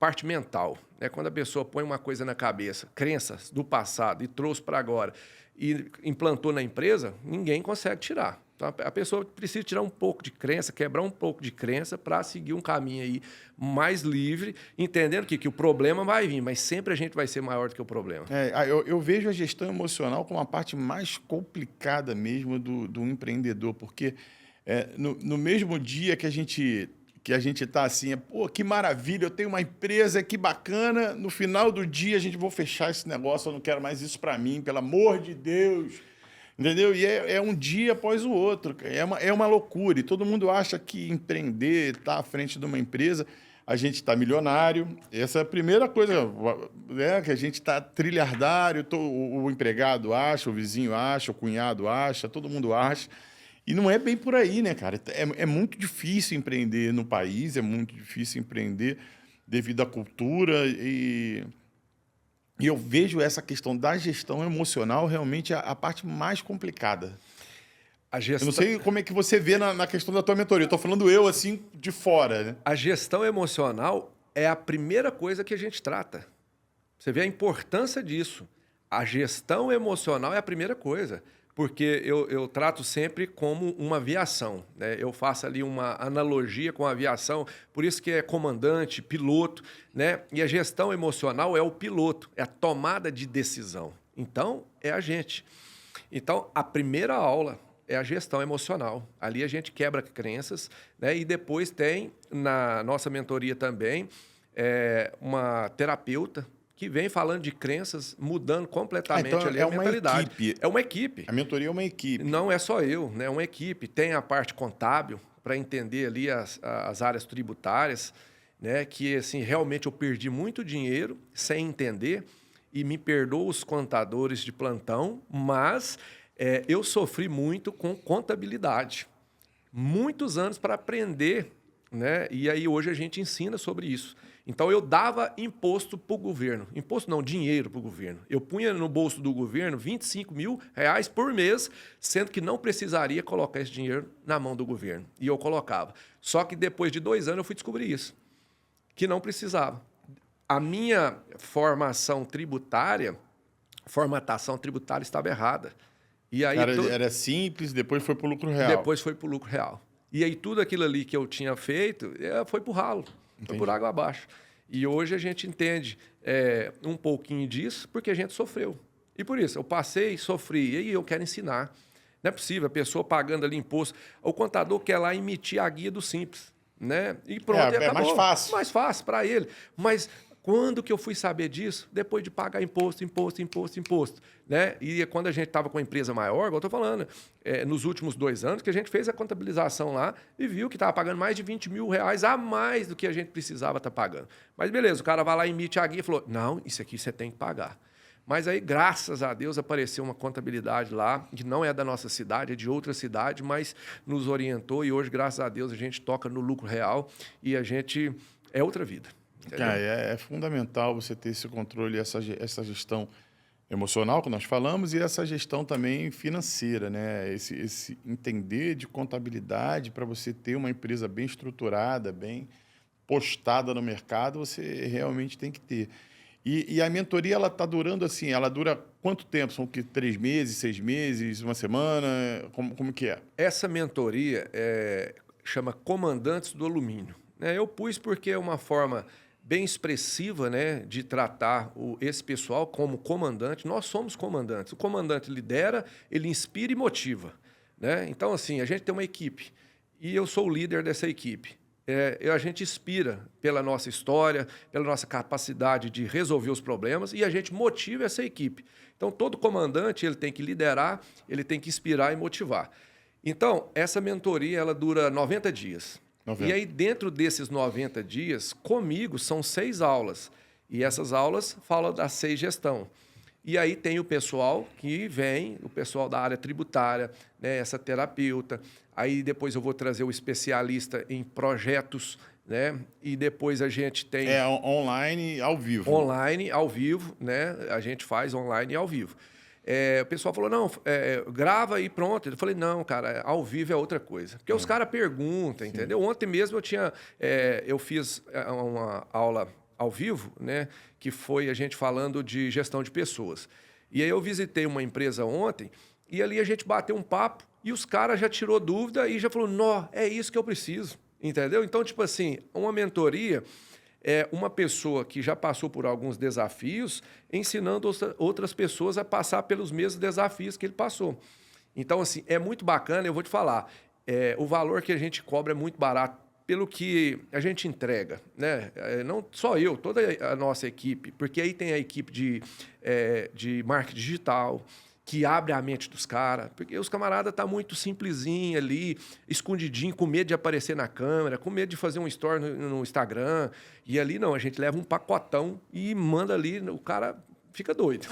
[SPEAKER 2] parte mental. Né? Quando a pessoa põe uma coisa na cabeça, crenças do passado, e trouxe para agora, e implantou na empresa, ninguém consegue tirar. Então, a pessoa precisa tirar um pouco de crença, quebrar um pouco de crença para seguir um caminho aí mais livre, entendendo que o problema vai vir, mas sempre a gente vai ser maior do que o problema.
[SPEAKER 1] Eu vejo a gestão emocional como a parte mais complicada mesmo do empreendedor, porque no mesmo dia que a gente está assim, pô, que maravilha, eu tenho uma empresa, que bacana, no final do dia a gente vai fechar esse negócio, eu não quero mais isso para mim, pelo amor de Deus. Entendeu? E é um dia após o outro. É uma loucura. E todo mundo acha que empreender, estar à frente de uma empresa, a gente está milionário. Essa é a primeira coisa, né? Que a gente está trilhardário, o empregado acha, o vizinho acha, o cunhado acha, todo mundo acha. E não é bem por aí, né, cara? É muito difícil empreender no país, é muito difícil empreender devido à cultura E eu vejo essa questão da gestão emocional realmente a parte mais complicada. Eu não sei como é que você vê na questão da tua mentoria. Eu estou falando eu, assim, de fora. Né?
[SPEAKER 2] A gestão emocional é a primeira coisa que a gente trata. Você vê a importância disso. A gestão emocional é a primeira coisa. Porque eu trato sempre como uma aviação. Né? Eu faço ali uma analogia com a aviação, por isso que é comandante, piloto, né? E a gestão emocional é o piloto, é a tomada de decisão. Então, é a gente. Então, a primeira aula é a gestão emocional. Ali a gente quebra crenças, né? E depois tem, na nossa mentoria também, uma terapeuta, que vem falando de crenças, mudando completamente
[SPEAKER 1] então
[SPEAKER 2] ali a mentalidade.
[SPEAKER 1] Equipe.
[SPEAKER 2] É uma equipe.
[SPEAKER 1] A mentoria é uma equipe.
[SPEAKER 2] Não é só eu, né? É uma equipe. Tem a parte contábil para entender ali as áreas tributárias, né? Que assim, realmente eu perdi muito dinheiro sem entender, e me perdoam os contadores de plantão, mas eu sofri muito com contabilidade. Muitos anos para aprender, né? E aí hoje a gente ensina sobre isso. Então, eu dava imposto para o governo. Imposto não, dinheiro para o governo. Eu punha no bolso do governo R$25 mil por mês, sendo que não precisaria colocar esse dinheiro na mão do governo. E eu colocava. Só que depois de 2 anos eu fui descobrir isso, que não precisava. A minha formatação tributária estava errada. E aí,
[SPEAKER 1] era simples, depois foi para o lucro real.
[SPEAKER 2] Depois foi para o lucro real. E aí tudo aquilo ali que eu tinha feito foi para o ralo. Foi por água abaixo. E hoje a gente entende um pouquinho disso porque a gente sofreu. E por isso, eu passei, sofri, e aí eu quero ensinar. Não é possível, a pessoa pagando ali imposto. O contador quer lá emitir a guia do Simples. Né? E pronto, e acabou.
[SPEAKER 1] É mais fácil.
[SPEAKER 2] Mais fácil para ele. Mas quando que eu fui saber disso? Depois de pagar imposto. Né? E quando a gente estava com a empresa maior, igual eu estou falando, nos últimos 2 anos, que a gente fez a contabilização lá e viu que estava pagando mais de R$20 mil a mais do que a gente precisava estar pagando. Mas beleza, o cara vai lá, emite a guia e falou, não, isso aqui você tem que pagar. Mas aí, graças a Deus, apareceu uma contabilidade lá, que não é da nossa cidade, é de outra cidade, mas nos orientou e hoje, graças a Deus, a gente toca no lucro real e a gente é outra vida.
[SPEAKER 1] É fundamental você ter esse controle, essa gestão emocional que nós falamos e essa gestão também financeira, né? Esse entender de contabilidade para você ter uma empresa bem estruturada, bem postada no mercado, você realmente tem que ter. E a mentoria, ela está durando assim, ela dura quanto tempo? São 3 meses, 6 meses, uma semana? Como que é?
[SPEAKER 2] Essa mentoria chama Comandantes do Alumínio. Eu pus porque é uma forma bem expressiva, né, de tratar esse pessoal como comandante. Nós somos comandantes. O comandante lidera, ele inspira e motiva. Né? Então, assim, a gente tem uma equipe e eu sou o líder dessa equipe. A gente inspira pela nossa história, pela nossa capacidade de resolver os problemas e a gente motiva essa equipe. Então, todo comandante ele tem que liderar, ele tem que inspirar e motivar. Então, essa mentoria ela dura 90 dias. 90. E aí, dentro desses 90 dias, comigo, são 6 aulas. E essas aulas falam da 6 gestão. E aí tem o pessoal que vem, o pessoal da área tributária, né, essa terapeuta. Aí depois eu vou trazer o especialista em projetos, né? E depois a gente tem...
[SPEAKER 1] online ao vivo.
[SPEAKER 2] Online, ao vivo, né? A gente faz online e ao vivo. O pessoal falou, não, grava e pronto. Eu falei, não, cara, ao vivo é outra coisa. Porque os caras perguntam, entendeu? Ontem mesmo eu fiz uma aula ao vivo, né? Que foi a gente falando de gestão de pessoas. E aí eu visitei uma empresa ontem e ali a gente bateu um papo e os caras já tirou dúvida e já falou, nó, é isso que eu preciso, entendeu? Então, tipo assim, uma mentoria é uma pessoa que já passou por alguns desafios ensinando outras pessoas a passar pelos mesmos desafios que ele passou. Então, assim, é muito bacana, eu vou te falar, o valor que a gente cobra é muito barato pelo que a gente entrega, né? Não só eu, toda a nossa equipe, porque aí tem a equipe de marketing digital, que abre a mente dos caras, porque os camaradas tá muito simplesinho ali, escondidinho, com medo de aparecer na câmera, com medo de fazer um story no Instagram, e ali não, a gente leva um pacotão e manda ali, o cara fica doido.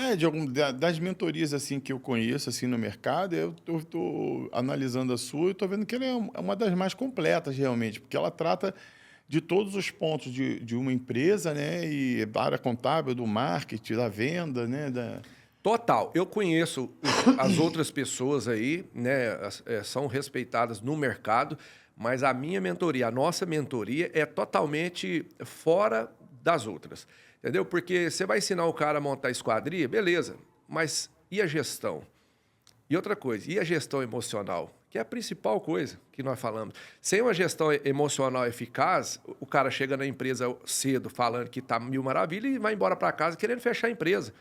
[SPEAKER 1] Das mentorias assim que eu conheço assim no mercado, eu tô analisando a sua e tô vendo que ela é uma das mais completas realmente, porque ela trata de todos os pontos de uma empresa, né? E da área contábil, do marketing, da venda, né?
[SPEAKER 2] Total. Eu conheço as outras pessoas aí, né? São respeitadas no mercado, mas a minha mentoria, a nossa mentoria é totalmente fora das outras. Entendeu? Porque você vai ensinar o cara a montar esquadria, beleza, mas e a gestão? E outra coisa, e a gestão emocional? Que é a principal coisa que nós falamos. Sem uma gestão emocional eficaz, o cara chega na empresa cedo falando que está mil maravilhas e vai embora para casa querendo fechar a empresa.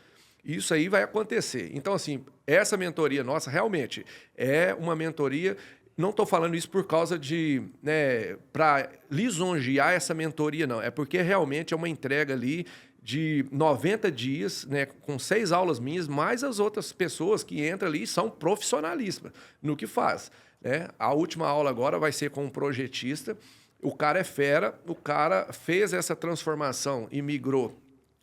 [SPEAKER 2] Isso aí vai acontecer. Então, assim, essa mentoria nossa realmente é uma mentoria. Não estou falando isso por causa de, né, para lisonjear essa mentoria, não. É porque realmente é uma entrega ali de 90 dias, né, com 6 aulas minhas, mais as outras pessoas que entram ali são profissionalíssimas no que faz, né? A última aula agora vai ser com um projetista. O cara é fera, o cara fez essa transformação e migrou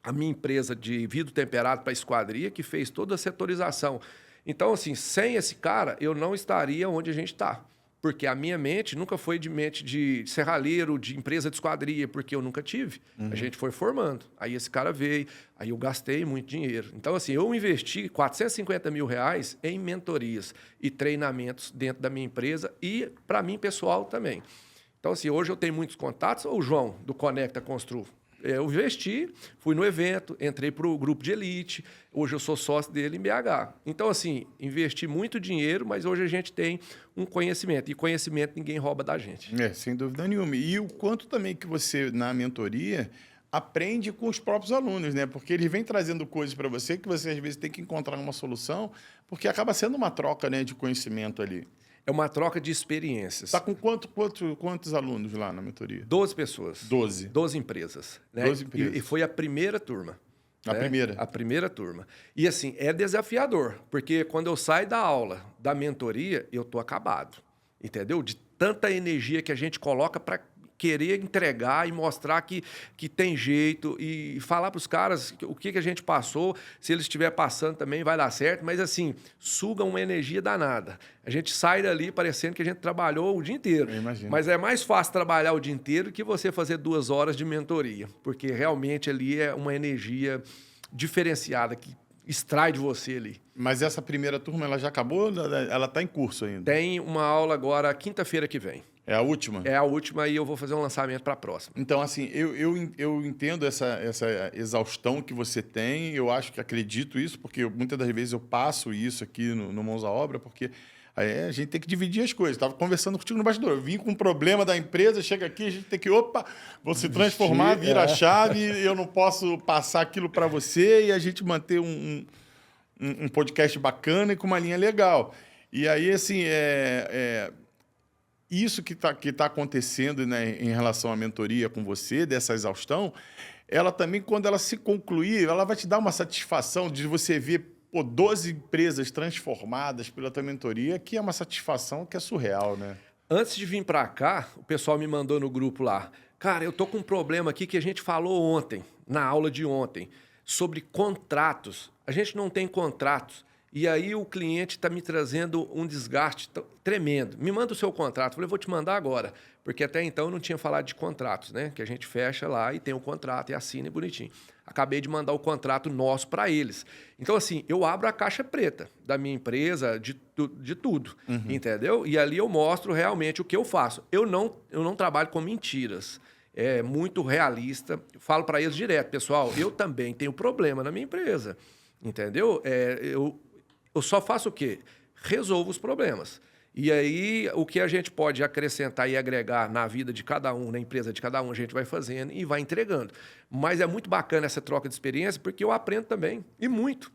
[SPEAKER 2] a minha empresa de vidro temperado para esquadria, que fez toda a setorização. Então, assim, sem esse cara, eu não estaria onde a gente está. Porque a minha mente nunca foi de mente de serralheiro, de empresa de esquadria, porque eu nunca tive. A gente foi formando. Aí esse cara veio, aí eu gastei muito dinheiro. Então, assim, eu investi R$ 450 mil em mentorias e treinamentos dentro da minha empresa e para mim, pessoal, também. Então, assim, hoje eu tenho muitos contatos. O João, do Conecta Constru, eu investi, fui no evento, entrei para o grupo de elite, hoje eu sou sócio dele em BH. Então, assim, investi muito dinheiro, mas hoje a gente tem um conhecimento, e conhecimento ninguém rouba da gente.
[SPEAKER 1] Sem dúvida nenhuma. E o quanto também que você, na mentoria, aprende com os próprios alunos, né? Porque eles vêm trazendo coisas para você que você, às vezes, tem que encontrar uma solução, porque acaba sendo uma troca, né, de conhecimento ali.
[SPEAKER 2] É uma troca de experiências.
[SPEAKER 1] Está com quantos alunos lá na mentoria?
[SPEAKER 2] 12 pessoas.
[SPEAKER 1] 12.
[SPEAKER 2] 12 empresas. Né?
[SPEAKER 1] 12 empresas.
[SPEAKER 2] E foi a primeira turma.
[SPEAKER 1] A primeira?
[SPEAKER 2] A primeira turma. E assim, é desafiador, porque quando eu saio da aula, da mentoria, eu tô acabado. Entendeu? De tanta energia que a gente coloca para querer entregar e mostrar que tem jeito e falar para os caras o que a gente passou, se eles estiver passando também vai dar certo, mas assim, suga uma energia danada. A gente sai dali parecendo que a gente trabalhou o dia inteiro.
[SPEAKER 1] Eu imagino.
[SPEAKER 2] Mas é mais fácil trabalhar o dia inteiro que você fazer 2 horas de mentoria, porque realmente ali é uma energia diferenciada que extrai de você ali.
[SPEAKER 1] Mas essa primeira turma, ela já acabou? Ela está em curso ainda?
[SPEAKER 2] Tem uma aula agora, quinta-feira que vem.
[SPEAKER 1] É a última?
[SPEAKER 2] É a última e eu vou fazer um lançamento para a próxima.
[SPEAKER 1] Então, assim, eu entendo essa exaustão que você tem, eu acho que acredito isso, porque muitas das vezes eu passo isso aqui no Mãos à Obra, porque a gente tem que dividir as coisas. Estava conversando contigo no bastidor, eu vim com um problema da empresa, chega aqui, a gente tem que, vou se transformar, vira a chave, eu não posso passar aquilo para você e a gente manter um podcast bacana e com uma linha legal. E aí, assim, isso que tá acontecendo, né, em relação à mentoria com você, dessa exaustão, ela também, quando ela se concluir, ela vai te dar uma satisfação de você ver 12 empresas transformadas pela tua mentoria, que é uma satisfação que é surreal, né?
[SPEAKER 2] Antes de vir para cá, o pessoal me mandou no grupo lá, cara, eu tô com um problema aqui que a gente falou ontem, na aula de ontem, sobre contratos. A gente não tem contratos. E aí o cliente está me trazendo um desgaste tremendo. Me manda o seu contrato. Eu falei, vou te mandar agora. Porque até então eu não tinha falado de contratos, né? Que a gente fecha lá e tem o contrato e assina bonitinho. Acabei de mandar o contrato nosso para eles. Então, assim, eu abro a caixa preta da minha empresa, de tudo, entendeu? E ali eu mostro realmente o que eu faço. Eu não trabalho com mentiras. é muito realista. Falo para eles direto, pessoal, eu também tenho problema na minha empresa, entendeu? Eu só faço o quê? Resolvo os problemas. E aí, o que a gente pode acrescentar e agregar na vida de cada um, na empresa de cada um, a gente vai fazendo e vai entregando. Mas é muito bacana essa troca de experiência, porque eu aprendo também, e muito.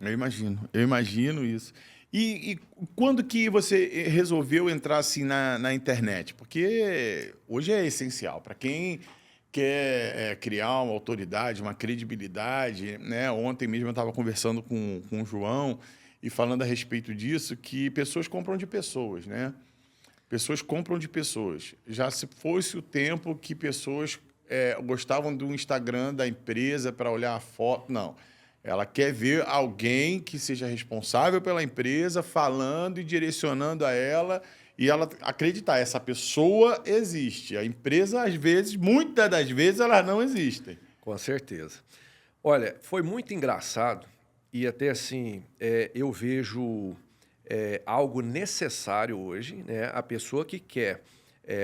[SPEAKER 1] Eu imagino isso. E quando que você resolveu entrar assim na internet? Porque hoje é essencial para quem quer criar uma autoridade, uma credibilidade, né? Ontem mesmo eu estava conversando com o João e falando a respeito disso, que pessoas compram de pessoas, né? Pessoas compram de pessoas. Já se fosse o tempo que pessoas gostavam do Instagram da empresa para olhar a foto, não. Ela quer ver alguém que seja responsável pela empresa falando e direcionando a ela e ela acreditar, essa pessoa existe. A empresa, às vezes, muitas das vezes, elas não existem.
[SPEAKER 2] Com certeza. Olha, foi muito engraçado e até assim, eu vejo algo necessário hoje, né? A pessoa que quer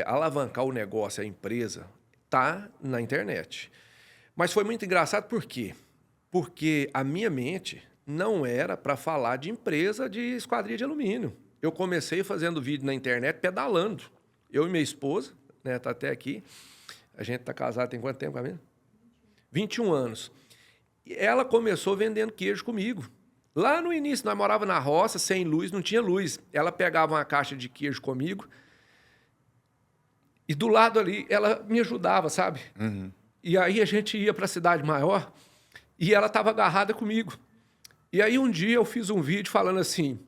[SPEAKER 2] alavancar o negócio, a empresa, está na internet. Mas foi muito engraçado por quê? Porque a minha mente não era para falar de empresa de esquadria de alumínio. Eu comecei fazendo vídeo na internet pedalando. Eu e minha esposa, né, tá até aqui. A gente tá casado tem quanto tempo, Camila? 21 anos. E ela começou vendendo queijo comigo. Lá no início, nós morávamos na roça, sem luz, não tinha luz. Ela pegava uma caixa de queijo comigo e do lado ali ela me ajudava, sabe?
[SPEAKER 1] Uhum.
[SPEAKER 2] E aí a gente ia para a cidade maior. E ela estava agarrada comigo. E aí um dia eu fiz um vídeo falando assim,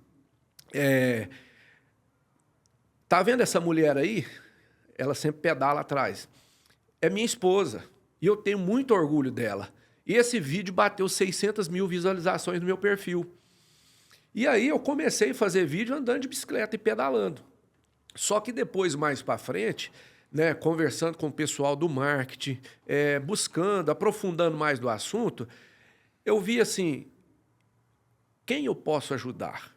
[SPEAKER 2] tá vendo essa mulher aí? Ela sempre pedala atrás. É minha esposa. E eu tenho muito orgulho dela. E esse vídeo bateu 600 mil visualizações no meu perfil. E aí eu comecei a fazer vídeo andando de bicicleta e pedalando. Só que depois, mais para frente, né, conversando com o pessoal do marketing, buscando, aprofundando mais do assunto, eu vi assim, quem eu posso ajudar?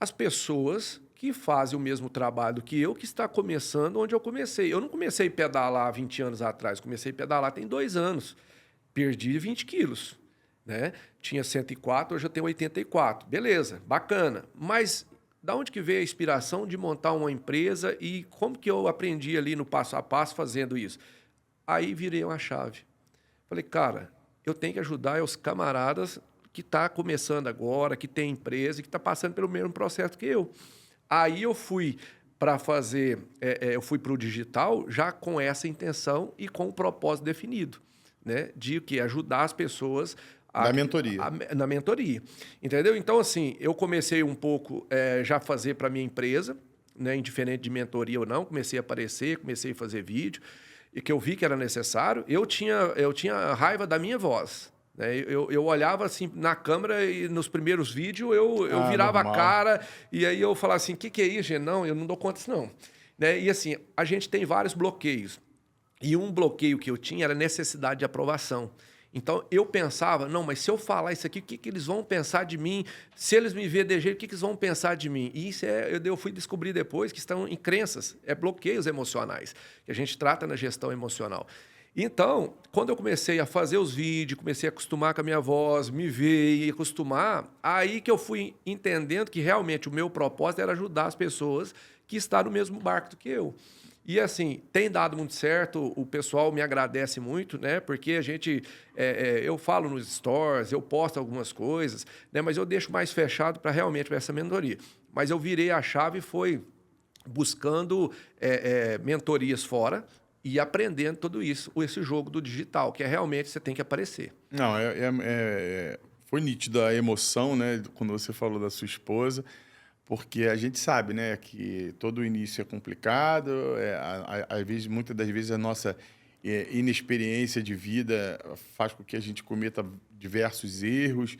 [SPEAKER 2] As pessoas que fazem o mesmo trabalho que eu, que está começando onde eu comecei. Eu não comecei a pedalar 20 anos atrás, comecei a pedalar tem 2 anos. Perdi 20 quilos, né? Tinha 104, hoje eu tenho 84. Beleza, bacana. Mas da onde que veio a inspiração de montar uma empresa e como que eu aprendi ali no passo a passo fazendo isso? Aí virei uma chave. Falei, cara, eu tenho que ajudar os camaradas que estão começando agora, que tem empresa e que está passando pelo mesmo processo que eu. Aí eu fui para fazer, eu fui para o digital já com essa intenção e com o propósito definido, né? De que ajudar as pessoas
[SPEAKER 1] na mentoria.
[SPEAKER 2] Na mentoria. Entendeu? Então, assim, eu comecei um pouco já a fazer para minha empresa, né? Indiferente de mentoria ou não, comecei a aparecer, comecei a fazer vídeo, e que eu vi que era necessário. Eu tinha raiva da minha voz. Né? Eu olhava assim na câmera e nos primeiros vídeos eu virava
[SPEAKER 1] normal.
[SPEAKER 2] a cara e aí eu falava assim, o que é isso, gente? Não, eu não dou conta disso, não. Né? E assim, a gente tem vários bloqueios. E um bloqueio que eu tinha era necessidade de aprovação. Então, eu pensava, não, mas se eu falar isso aqui, o que eles vão pensar de mim? Se eles me verem de jeito, o que eles vão pensar de mim? E isso eu fui descobrir depois que estão em crenças, bloqueios emocionais, que a gente trata na gestão emocional. Então, quando eu comecei a fazer os vídeos, comecei a acostumar com a minha voz, me ver e acostumar, aí que eu fui entendendo que realmente o meu propósito era ajudar as pessoas que estão no mesmo barco do que eu. E assim, tem dado muito certo, o pessoal me agradece muito, né? Porque a gente, eu falo nos stores, eu posto algumas coisas, né? Mas eu deixo mais fechado para realmente essa mentoria. Mas eu virei a chave e foi buscando mentorias fora e aprendendo tudo isso, esse jogo do digital, que realmente você tem que aparecer.
[SPEAKER 1] Não, foi nítida a emoção, né? Quando você falou da sua esposa. Porque a gente sabe, né, que todo início é complicado, às vezes, muitas das vezes a nossa inexperiência de vida faz com que a gente cometa diversos erros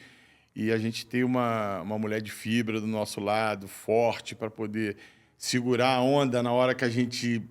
[SPEAKER 1] e a gente tem uma mulher de fibra do nosso lado, forte, para poder segurar a onda na hora que a gente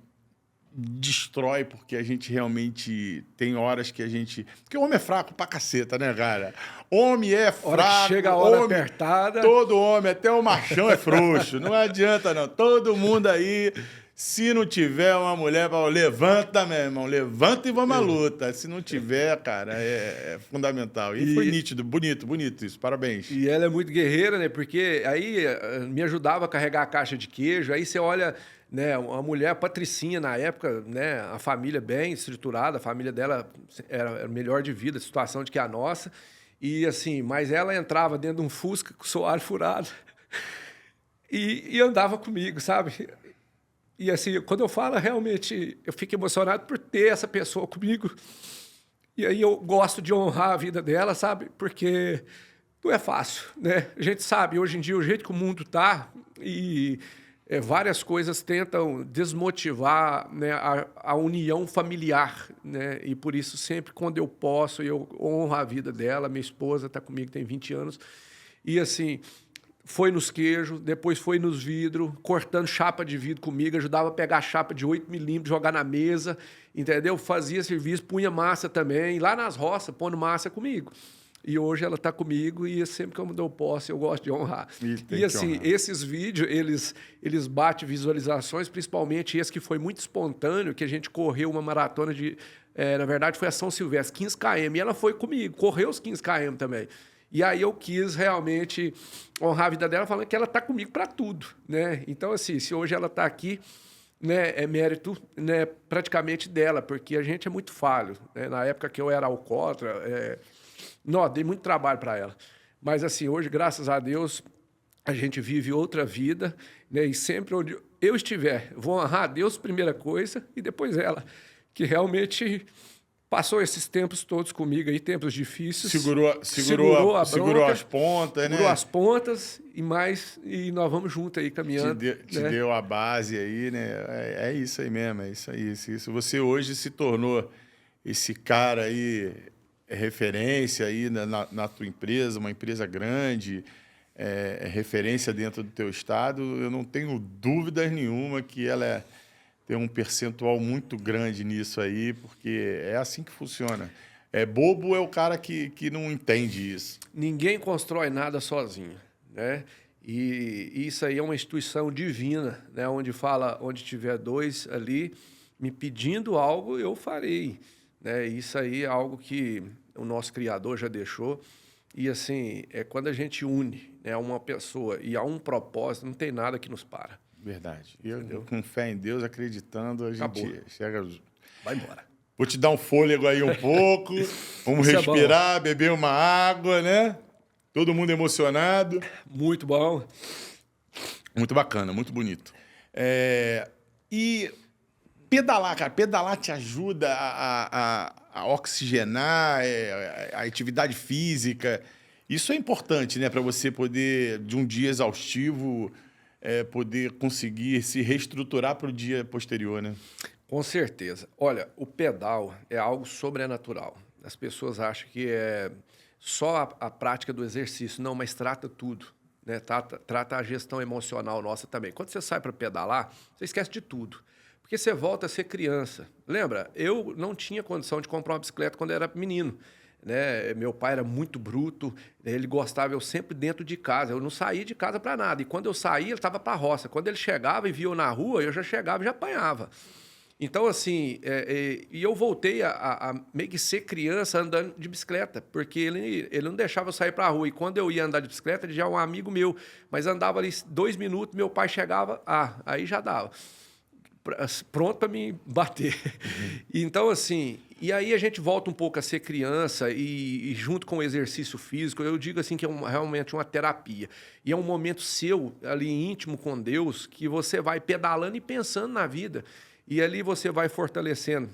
[SPEAKER 1] destrói, porque a gente realmente tem horas que a gente... Porque o homem é fraco pra caceta, né, cara? Homem é fraco.
[SPEAKER 2] Hora que chega a hora
[SPEAKER 1] homem,
[SPEAKER 2] apertada.
[SPEAKER 1] Todo homem, até o machão é frouxo. Não adianta, não. Todo mundo aí Se não tiver uma mulher, levanta, meu irmão, levanta e vamos à luta. Se não tiver, cara, é fundamental. E foi nítido, bonito isso, parabéns.
[SPEAKER 2] E ela é muito guerreira, né? Porque aí me ajudava a carregar a caixa de queijo. Aí você olha, né, uma mulher, a Patricinha, na época, né, a família bem estruturada, a família dela era melhor de vida, situação de que a nossa. E assim, mas ela entrava dentro de um Fusca com o soalho furado e andava comigo, sabe? E assim, quando eu falo, realmente, eu fico emocionado por ter essa pessoa comigo. E aí eu gosto de honrar a vida dela, sabe? Porque não é fácil, né? A gente sabe, hoje em dia, o jeito que o mundo tá e várias coisas tentam desmotivar, né, a união familiar, né? E por isso, sempre quando eu posso, eu honro a vida dela. Minha esposa está comigo, tem 20 anos. E assim, foi nos queijos, depois foi nos vidros, cortando chapa de vidro comigo, ajudava a pegar chapa de 8 milímetros, jogar na mesa, entendeu? Fazia serviço, punha massa também, lá nas roças, pondo massa comigo. E hoje ela está comigo e sempre que eu me dou posse, eu gosto de honrar. E assim, esses vídeos, eles batem visualizações, principalmente esse que foi muito espontâneo, que a gente correu uma maratona de... na verdade, foi a São Silvestre, 15 km, e ela foi comigo, correu os 15 km também. E aí eu quis realmente honrar a vida dela, falando que ela está comigo para tudo, né? Então, assim, se hoje ela está aqui, né, é mérito, né, praticamente dela, porque a gente é muito falho, né? Na época que eu era alcoólatra, não, dei muito trabalho para ela. Mas, assim, hoje, graças a Deus, a gente vive outra vida, né? E sempre onde eu estiver, vou honrar a Deus, primeira coisa, e depois ela, que realmente... Passou esses tempos todos comigo aí, tempos difíceis. Segurou
[SPEAKER 1] as pontas, né?
[SPEAKER 2] Segurou as pontas e nós vamos juntos aí caminhando.
[SPEAKER 1] Te deu a base aí, né? É isso aí mesmo, é isso aí. Isso. Você hoje se tornou esse cara aí, referência aí na tua empresa, uma empresa grande, referência dentro do teu estado. Eu não tenho dúvidas nenhuma que ela tem um percentual muito grande nisso aí, porque é assim que funciona. Bobo é o cara que não entende isso.
[SPEAKER 2] Ninguém constrói nada sozinho, né? E isso aí é uma instituição divina, né? Onde tiver dois ali me pedindo algo, eu farei, né? Isso aí é algo que o nosso Criador já deixou. E assim, quando a gente une, né, uma pessoa e há um propósito, não tem nada que nos para.
[SPEAKER 1] Verdade. E eu, com fé em Deus, acreditando, a gente chega...
[SPEAKER 2] Vai embora.
[SPEAKER 1] Vou te dar um fôlego aí um pouco. Vamos respirar, beber uma água, né? Todo mundo emocionado.
[SPEAKER 2] Muito bom.
[SPEAKER 1] Muito bacana, muito bonito. E pedalar, cara. Pedalar te ajuda a oxigenar, a atividade física. Isso é importante, né? Para você poder, de um dia exaustivo... poder conseguir se reestruturar para o dia posterior, né?
[SPEAKER 2] Com certeza. Olha, o pedal é algo sobrenatural. As pessoas acham que é só a prática do exercício. Não, mas trata tudo, né? Trata a gestão emocional nossa também. Quando você sai para pedalar, você esquece de tudo. Porque você volta a ser criança. Lembra? Eu não tinha condição de comprar uma bicicleta quando eu era menino. Né? Meu pai era muito bruto, ele gostava, eu sempre dentro de casa, eu não saía de casa para nada, e quando eu saía, ele estava para a roça, quando ele chegava e via eu na rua, eu já chegava e já apanhava. Então, assim, e eu voltei a meio que ser criança andando de bicicleta, porque ele não deixava eu sair para a rua, e quando eu ia andar de bicicleta, ele já era um amigo meu, mas andava ali 2 minutos, meu pai chegava, aí já dava. Pronto para me bater. Então, assim, e aí a gente volta um pouco a ser criança e junto com o exercício físico, eu digo assim que é realmente uma terapia. E é um momento seu, ali íntimo com Deus, que você vai pedalando e pensando na vida. E ali você vai fortalecendo,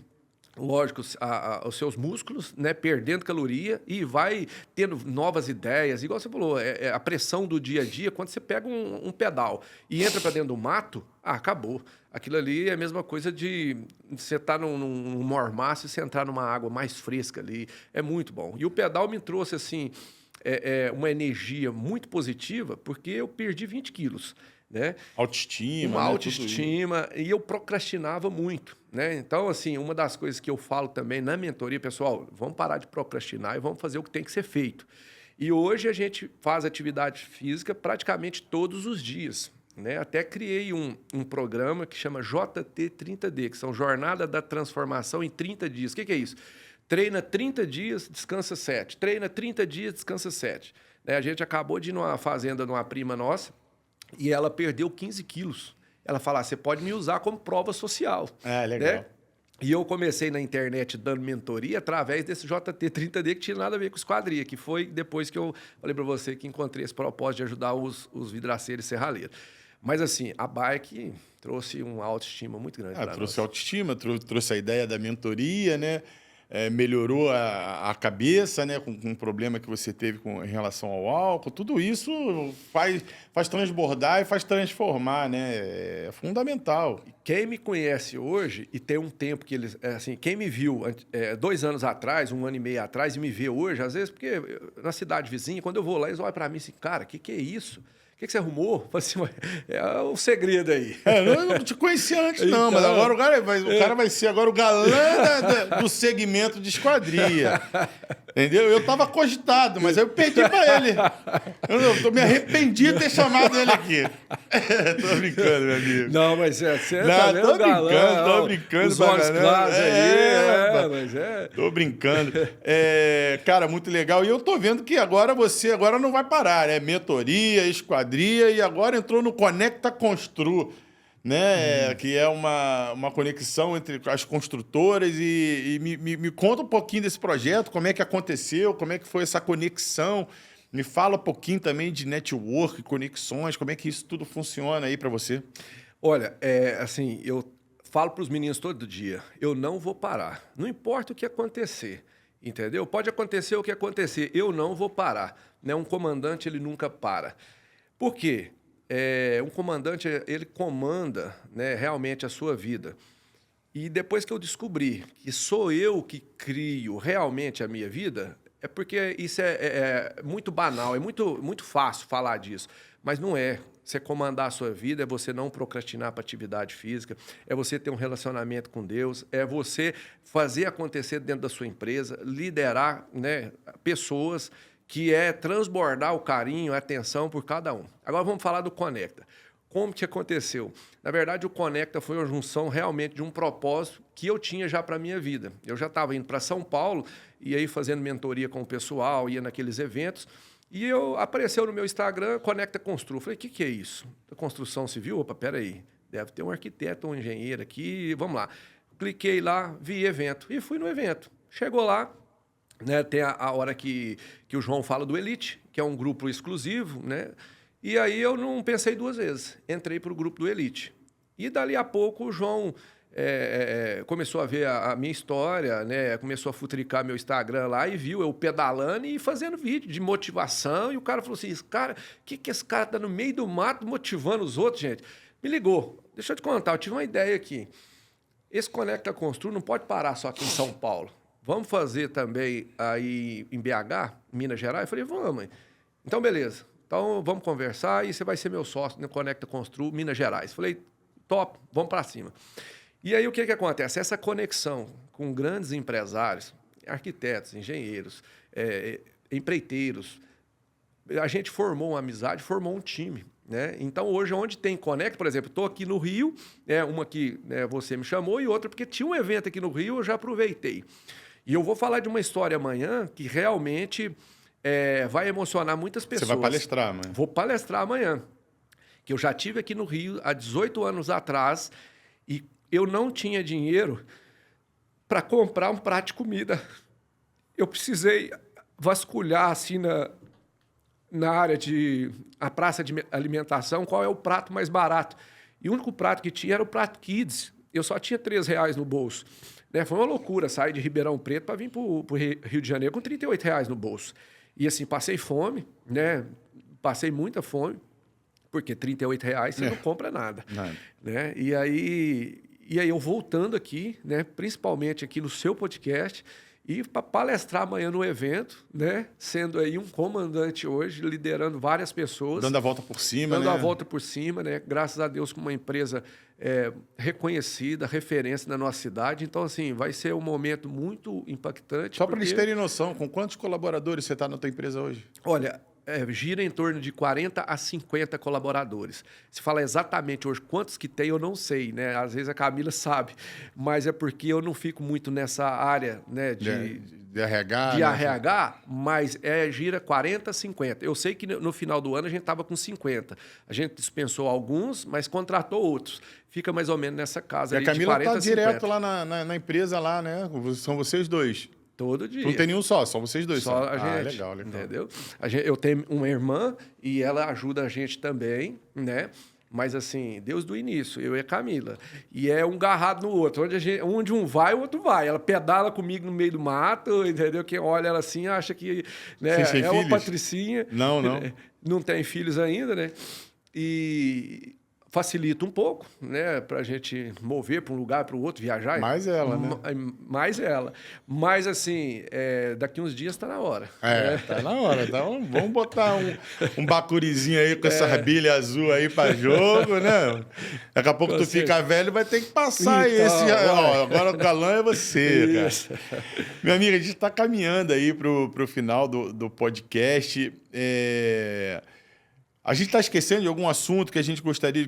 [SPEAKER 2] lógico, os seus músculos, né, perdendo caloria e vai tendo novas ideias. Igual você falou, a pressão do dia a dia, quando você pega um pedal e entra para dentro do mato, acabou. Aquilo ali é a mesma coisa de você estar num mormaço e você entrar numa água mais fresca ali. É muito bom. E o pedal me trouxe, assim, uma energia muito positiva, porque eu perdi 20 quilos. Né?
[SPEAKER 1] Autoestima.
[SPEAKER 2] Uma autoestima, e eu procrastinava muito, né? Então, assim, uma das coisas que eu falo também na mentoria, pessoal, vamos parar de procrastinar e vamos fazer o que tem que ser feito. E hoje a gente faz atividade física praticamente todos os dias, né? Até criei um programa que chama JT30D, que são Jornada da Transformação em 30 dias. O que é isso? Treina 30 dias, descansa 7. Treina 30 dias, descansa 7. Né? A gente acabou de ir numa fazenda de uma prima nossa e ela perdeu 15 quilos. Ela fala, você pode me usar como prova social.
[SPEAKER 1] Legal.
[SPEAKER 2] Né? E eu comecei na internet dando mentoria através desse JT30D, que tinha nada a ver com esquadria, que foi depois que eu falei para você que encontrei esse propósito de ajudar os vidraceiros e serraleiros. Mas, assim, a bike trouxe uma autoestima muito grande para nós.
[SPEAKER 1] Trouxe autoestima, trouxe a ideia da mentoria, né? Melhorou a cabeça, né? Com um problema que você teve em relação ao álcool. Tudo isso faz transbordar e faz transformar, né? É fundamental.
[SPEAKER 2] Quem me conhece hoje, e tem um tempo que eles... assim, quem me viu 2 anos atrás, 1 ano e meio atrás, e me vê hoje, às vezes, porque na cidade vizinha, quando eu vou lá, eles olham para mim assim, cara, o que é isso? O que você arrumou? Assim, é o segredo aí.
[SPEAKER 1] Eu não te conhecia antes, não, então... mas agora o cara vai ser agora o galã do segmento de esquadria. Entendeu? Eu tava cogitado, mas eu perdi pra ele. Eu me arrependi de ter chamado ele aqui. Tô brincando, meu amigo.
[SPEAKER 2] Não, mas você tá vendo
[SPEAKER 1] tô brincando.
[SPEAKER 2] Os olhos claros aí. Mas
[SPEAKER 1] Tô brincando. Cara, muito legal. E eu tô vendo que agora você não vai parar, né? Mentoria, esquadria, e agora entrou no Conecta Constru, né? Que é uma conexão entre as construtoras. E me conta um pouquinho desse projeto, como é que aconteceu, como é que foi essa conexão. Me fala um pouquinho também de network, conexões, como é que isso tudo funciona aí para você.
[SPEAKER 2] Olha, assim, eu falo para os meninos todo dia, eu não vou parar. Não importa o que acontecer, entendeu? Pode acontecer o que acontecer, eu não vou parar. Né? Um comandante, ele nunca para. Por quê? Um comandante, ele comanda, né, realmente a sua vida. E depois que eu descobri que sou eu que crio realmente a minha vida, é porque isso é muito banal, é muito fácil falar disso, mas não é. Você comandar a sua vida é você não procrastinar para atividade física, é você ter um relacionamento com Deus, é você fazer acontecer dentro da sua empresa, liderar, né, pessoas, que é transbordar o carinho, a atenção por cada um. Agora vamos falar do Conecta. Como que aconteceu? Na verdade, o Conecta foi uma junção realmente de um propósito que eu tinha já para a minha vida. Eu já estava indo para São Paulo, e aí fazendo mentoria com o pessoal, ia naqueles eventos, e apareceu no meu Instagram, Conecta Constru. Falei, o que é isso? Construção civil? Opa, peraí, deve ter um arquiteto, um engenheiro aqui, vamos lá. Cliquei lá, vi evento, e fui no evento. Chegou lá, né, tem a hora que o João fala do Elite, que é um grupo exclusivo, né? E aí eu não pensei 2 vezes. Entrei para o grupo do Elite. E dali a pouco o João começou a ver a minha história, né? Começou a futricar meu Instagram lá e viu eu pedalando e fazendo vídeo de motivação. E o cara falou assim, cara, o que esse cara tá no meio do mato motivando os outros, gente? Me ligou. Deixa eu te contar, eu tive uma ideia aqui. Esse Conecta Constru não pode parar só aqui em São Paulo. Vamos fazer também aí em BH, Minas Gerais? Eu falei, vamos. Então, beleza. Então, vamos conversar e você vai ser meu sócio no Conecta Constru, Minas Gerais. Falei, top, vamos para cima. E aí, o que acontece? Essa conexão com grandes empresários, arquitetos, engenheiros, empreiteiros, a gente formou uma amizade, formou um time. Né? Então, hoje, onde tem Conecta, por exemplo, estou aqui no Rio, uma que, né, você me chamou e outra porque tinha um evento aqui no Rio, eu já aproveitei. E eu vou falar de uma história amanhã que realmente vai emocionar muitas pessoas.
[SPEAKER 1] Você vai palestrar amanhã?
[SPEAKER 2] Vou palestrar amanhã. Que eu já tive aqui no Rio há 18 anos atrás e eu não tinha dinheiro para comprar um prato de comida. Eu precisei vasculhar assim na área a praça de alimentação, qual é o prato mais barato. E o único prato que tinha era o prato Kids. Eu só tinha R$3 no bolso. Né? Foi uma loucura sair de Ribeirão Preto para vir para o Rio de Janeiro com R$38 no bolso. E assim, passei fome, né? Passei muita fome, porque R$38 você não compra nada. Né? E aí eu voltando aqui, né? Principalmente aqui no seu podcast, e para palestrar amanhã no evento, né? Sendo aí um comandante hoje, liderando várias pessoas.
[SPEAKER 1] Dando a volta por cima,
[SPEAKER 2] Dando a volta por cima, né? Graças a Deus, com uma empresa reconhecida, referência na nossa cidade. Então, assim, vai ser um momento muito impactante.
[SPEAKER 1] Só para eles terem noção, com quantos colaboradores você está na tua empresa hoje?
[SPEAKER 2] Olha, gira em torno de 40 a 50 colaboradores. Se fala exatamente hoje quantos que tem, eu não sei, né? Às vezes a Camila sabe, mas é porque eu não fico muito nessa área, né,
[SPEAKER 1] de RH.
[SPEAKER 2] De
[SPEAKER 1] né?
[SPEAKER 2] RH, mas gira 40, 50. Eu sei que no final do ano a gente estava com 50. A gente dispensou alguns, mas contratou outros. Fica mais ou menos nessa casa aí de 40 a 50.
[SPEAKER 1] A Camila está direto lá na empresa, lá, né? São vocês dois.
[SPEAKER 2] Todo dia.
[SPEAKER 1] Não tem nenhum só vocês dois.
[SPEAKER 2] Só a gente.
[SPEAKER 1] Legal.
[SPEAKER 2] Entendeu? Eu tenho uma irmã e ela ajuda a gente também, né? Mas assim, Deus do início, eu e a Camila. E é um garrado no outro. Onde um vai, o outro vai. Ela pedala comigo no meio do mato, entendeu? Quem olha ela assim acha que, né,
[SPEAKER 1] Vocês têm
[SPEAKER 2] é
[SPEAKER 1] filhos?
[SPEAKER 2] uma patricinha.
[SPEAKER 1] Não.
[SPEAKER 2] Não tem filhos ainda, né? E facilita um pouco, né, para a gente mover para um lugar, para o outro, viajar.
[SPEAKER 1] Mais ela, né?
[SPEAKER 2] Mais ela. Mas, assim, daqui uns dias está na hora.
[SPEAKER 1] Tá na hora. Então, vamos botar um bacurizinho aí com essa bilha azul aí para jogo, né? Daqui a pouco tu fica velho, vai ter que passar
[SPEAKER 2] então,
[SPEAKER 1] esse... Ó, agora o galã é você,
[SPEAKER 2] Isso.
[SPEAKER 1] cara. Minha amiga, a gente está caminhando aí pro final do podcast. A gente está esquecendo de algum assunto que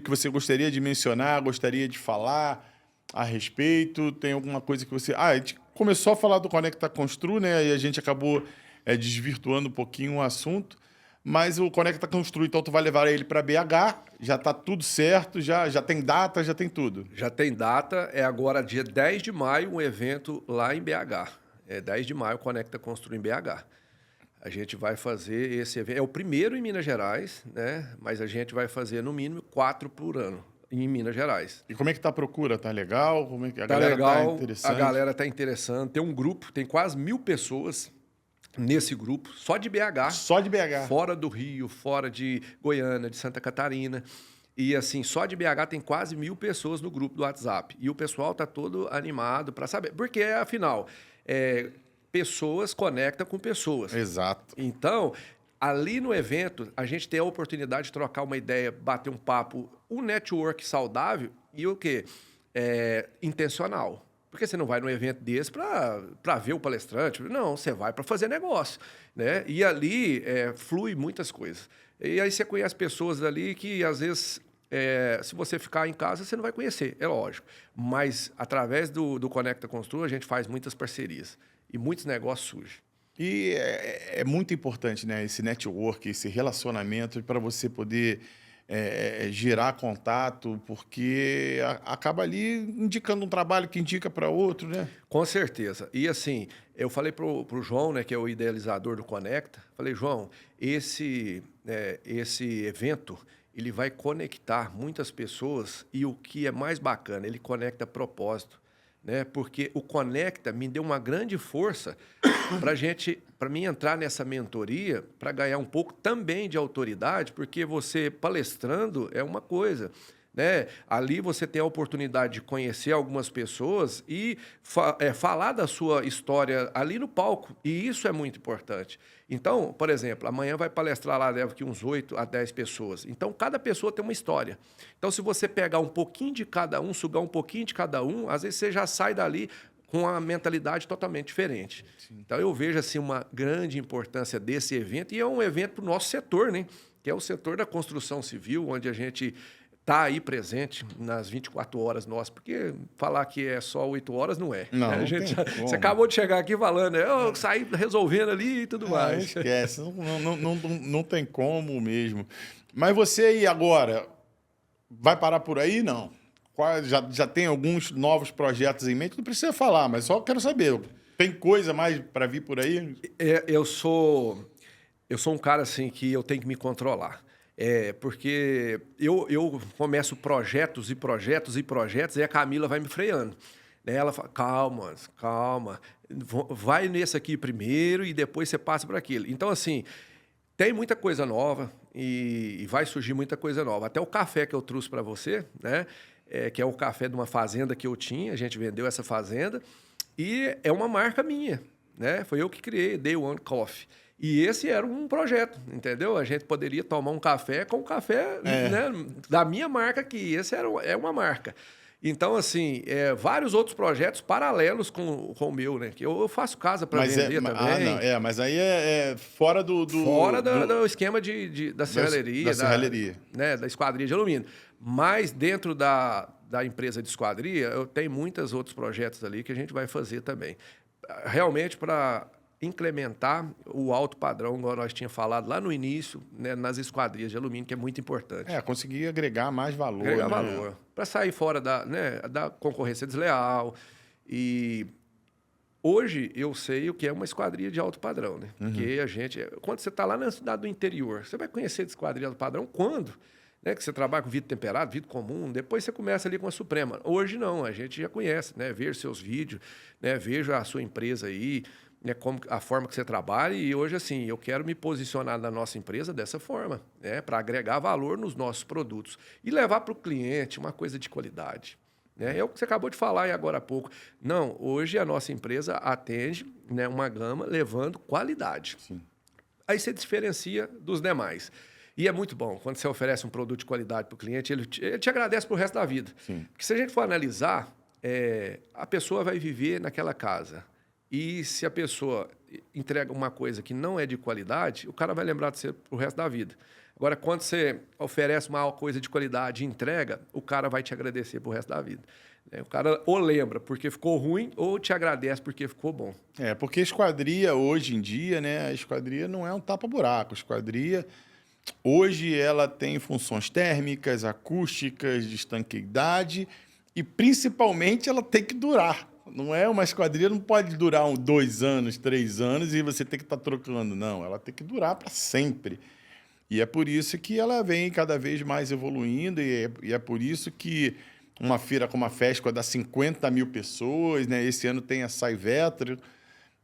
[SPEAKER 1] você gostaria de mencionar, gostaria de falar a respeito? Tem alguma coisa que você... a gente começou a falar do Conecta Constru, né? E a gente acabou desvirtuando um pouquinho o assunto. Mas o Conecta Constru, então tu vai levar ele para BH, já está tudo certo, já tem data, já tem tudo.
[SPEAKER 2] Já tem data, é agora dia 10 de maio, um evento lá em BH. 10 de maio, Conecta Constru em BH. A gente vai fazer esse evento. É o primeiro em Minas Gerais, né? Mas a gente vai fazer, no mínimo, 4 por ano em Minas Gerais.
[SPEAKER 1] E como é que tá a procura? Tá legal? Como é que a
[SPEAKER 2] Tá
[SPEAKER 1] galera
[SPEAKER 2] legal,
[SPEAKER 1] tá interessante?
[SPEAKER 2] a galera está interessando. Tem um grupo, tem quase 1000 pessoas nesse grupo, só de BH.
[SPEAKER 1] Só de BH.
[SPEAKER 2] Fora do Rio, fora de Goiânia, de Santa Catarina. E assim, só de BH tem quase 1000 pessoas no grupo do WhatsApp. E o pessoal tá todo animado para saber. Porque, afinal... pessoas conectam com pessoas.
[SPEAKER 1] Exato.
[SPEAKER 2] Então, ali no evento, a gente tem a oportunidade de trocar uma ideia, bater um papo, um network saudável e o quê? Intencional. Porque você não vai num evento desse para ver o palestrante. Não, você vai para fazer negócio. Né? E ali flui muitas coisas. E aí você conhece pessoas ali que, às vezes... se você ficar em casa, você não vai conhecer, é lógico. Mas, através do Conecta Constru, a gente faz muitas parcerias. E muitos negócios surgem.
[SPEAKER 1] E é muito importante, né? Esse network, esse relacionamento, para você poder gerar contato, porque acaba ali indicando um trabalho que indica para outro, né?
[SPEAKER 2] Com certeza. E assim, eu falei pro João, né, que é o idealizador do Conecta, falei, João, esse evento... ele vai conectar muitas pessoas e o que é mais bacana, ele conecta propósito, né? Porque o Conecta me deu uma grande força para mim entrar nessa mentoria, para ganhar um pouco também de autoridade, porque você palestrando é uma coisa, né? Ali você tem a oportunidade de conhecer algumas pessoas e falar da sua história ali no palco, e isso é muito importante. Então, por exemplo, amanhã vai palestrar lá, deve que uns 8 a 10 pessoas. Então, cada pessoa tem uma história. Então, se você pegar um pouquinho de cada um, sugar um pouquinho de cada um, às vezes você já sai dali com uma mentalidade totalmente diferente. Sim. Então, eu vejo assim, uma grande importância desse evento, e é um evento para o nosso setor, né? Que é o setor da construção civil, onde a gente... está aí presente nas 24 horas nossas, porque falar que é só 8 horas não é.
[SPEAKER 1] Não,
[SPEAKER 2] a gente, você acabou de chegar aqui falando, eu saí resolvendo ali e tudo mais.
[SPEAKER 1] Esquece, não tem como mesmo. Mas você aí agora, vai parar por aí? Não. Já tem alguns novos projetos em mente? Não precisa falar, mas só quero saber. Tem coisa mais para vir por aí?
[SPEAKER 2] Eu sou um cara assim que eu tenho que me controlar. Porque eu começo projetos e projetos e projetos e a Camila vai me freando. Ela fala, calma, vai nesse aqui primeiro e depois você passa para aquilo. Então, assim, tem muita coisa nova e vai surgir muita coisa nova. Até o café que eu trouxe para você, né? Que é o café de uma fazenda que eu tinha, a gente vendeu essa fazenda e é uma marca minha, né? Foi eu que criei, Day One Coffee. E esse era um projeto, entendeu? A gente poderia tomar um café com café né, da minha marca aqui. Esse é uma marca. Então, assim, vários outros projetos paralelos com o meu, né? Que eu faço casa para vender também.
[SPEAKER 1] Não, mas aí é fora
[SPEAKER 2] do esquema da serralheria,
[SPEAKER 1] da serralheria.
[SPEAKER 2] Né, da esquadria de alumínio. Mas dentro da empresa de esquadria, eu tenho muitos outros projetos ali que a gente vai fazer também. Realmente para incrementar o alto padrão, igual nós tínhamos falado lá no início, né, nas esquadrias de alumínio, que é muito importante.
[SPEAKER 1] Conseguir agregar mais valor.
[SPEAKER 2] Agregar valor. Para sair fora da concorrência desleal. E hoje eu sei o que é uma esquadria de alto padrão, né? Porque quando você está lá na cidade do interior, você vai conhecer de esquadria de alto padrão quando? Né, que você trabalha com vidro temperado, vidro comum, depois você começa ali com a Suprema. Hoje não, a gente já conhece, né? Vejo seus vídeos, né? Vejo a sua empresa aí, né? Como a forma que você trabalha, e hoje, assim, eu quero me posicionar na nossa empresa dessa forma, né? Para agregar valor nos nossos produtos e levar para o cliente uma coisa de qualidade. Né? É o que você acabou de falar aí agora há pouco. Não, hoje a nossa empresa atende, né, uma gama levando qualidade.
[SPEAKER 1] Sim.
[SPEAKER 2] Aí você diferencia dos demais. E é muito bom, quando você oferece um produto de qualidade para o cliente, ele te agradece para o resto da vida.
[SPEAKER 1] Sim.
[SPEAKER 2] Porque se a gente for analisar, a pessoa vai viver naquela casa. E se a pessoa entrega uma coisa que não é de qualidade, o cara vai lembrar de você para o resto da vida. Agora, quando você oferece uma coisa de qualidade e entrega, o cara vai te agradecer para o resto da vida. O cara ou lembra porque ficou ruim ou te agradece porque ficou bom.
[SPEAKER 1] Porque a esquadria, hoje em dia, né, a esquadria não é um tapa-buraco. A esquadria... Hoje ela tem funções térmicas, acústicas, de estanqueidade e, principalmente, ela tem que durar. Não é uma esquadria, não pode durar 2 anos, 3 anos e você tem que estar trocando. Não, ela tem que durar para sempre. E é por isso que ela vem cada vez mais evoluindo e é por isso que uma feira como a FESCO dá 50 mil pessoas, né? Esse ano tem a Saivetro.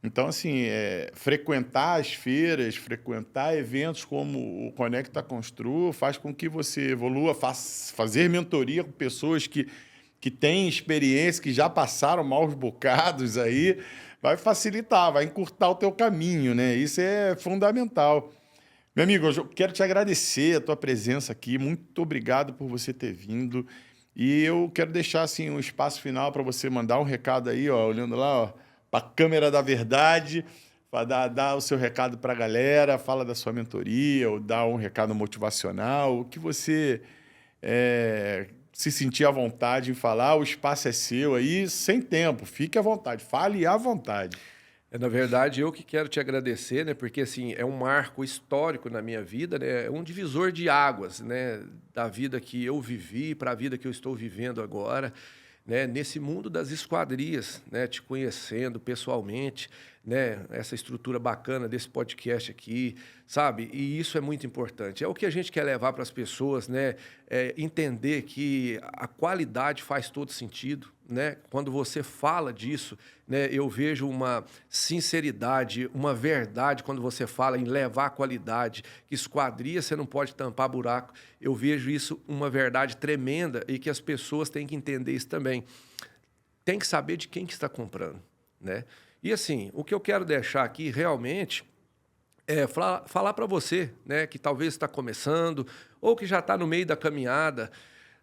[SPEAKER 1] Então, assim, frequentar as feiras, frequentar eventos como o Conecta Constru faz com que você evolua, fazer mentoria com pessoas que têm experiência, que já passaram maus bocados aí, vai facilitar, vai encurtar o teu caminho, né? Isso é fundamental. Meu amigo, eu quero te agradecer a tua presença aqui, muito obrigado por você ter vindo. E eu quero deixar, assim, um espaço final para você mandar um recado aí, ó, olhando lá, ó, para a câmera da verdade, para dar o seu recado para a galera, fala da sua mentoria, ou dá um recado motivacional, o que você se sentir à vontade em falar, o espaço é seu aí, sem tempo, fique à vontade, fale à vontade.
[SPEAKER 2] Na verdade, eu que quero te agradecer, né? Porque assim, é um marco histórico na minha vida, né? É um divisor de águas, né? Da vida que eu vivi para a vida que eu estou vivendo agora. Né, nesse mundo das esquadrias, né, te conhecendo pessoalmente, né, essa estrutura bacana desse podcast aqui, sabe? E isso é muito importante. É o que a gente quer levar para as pessoas, né? Entender que a qualidade faz todo sentido, né? Quando você fala disso, né, eu vejo uma sinceridade, uma verdade quando você fala em levar a qualidade, que esquadria você não pode tampar buraco. Eu vejo isso uma verdade tremenda e que as pessoas têm que entender isso também. Tem que saber de quem que está comprando, né? E assim, o que eu quero deixar aqui realmente é falar para você, né, que talvez está começando ou que já está no meio da caminhada.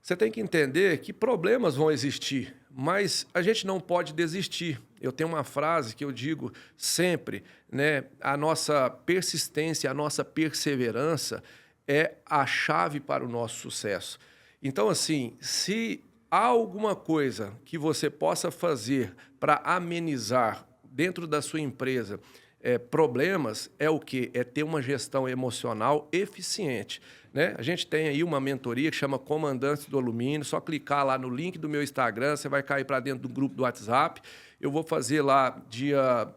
[SPEAKER 2] Você tem que entender que problemas vão existir, mas a gente não pode desistir. Eu tenho uma frase que eu digo sempre, né? A nossa persistência, a nossa perseverança é a chave para o nosso sucesso. Então, assim, se há alguma coisa que você possa fazer para amenizar dentro da sua empresa problemas, é o quê? É ter uma gestão emocional eficiente. Né? A gente tem aí uma mentoria que chama Comandantes do Alumínio, só clicar lá no link do meu Instagram, você vai cair para dentro do grupo do WhatsApp. Eu vou fazer lá dia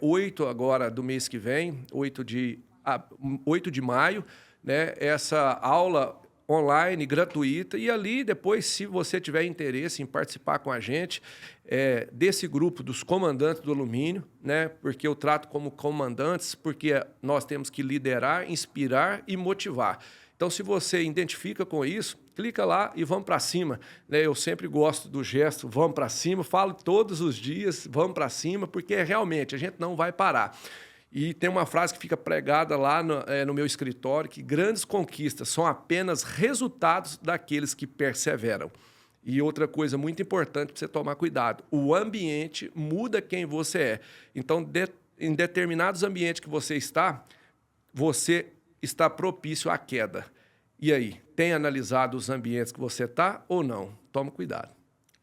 [SPEAKER 2] 8 agora do mês que vem, 8 de maio, né? Essa aula online, gratuita, e ali depois, se você tiver interesse em participar com a gente desse grupo dos comandantes do alumínio, né? Porque eu trato como comandantes, porque nós temos que liderar, inspirar e motivar. Então, se você identifica com isso, clica lá e vamos para cima. Né? Eu sempre gosto do gesto, vamos para cima, falo todos os dias, vamos para cima, porque realmente a gente não vai parar. E tem uma frase que fica pregada lá no meu escritório, que grandes conquistas são apenas resultados daqueles que perseveram. E outra coisa muito importante para você tomar cuidado, o ambiente muda quem você é. Então, em determinados ambientes que você está propício à queda. E aí, tem analisado os ambientes que você está ou não? Toma cuidado.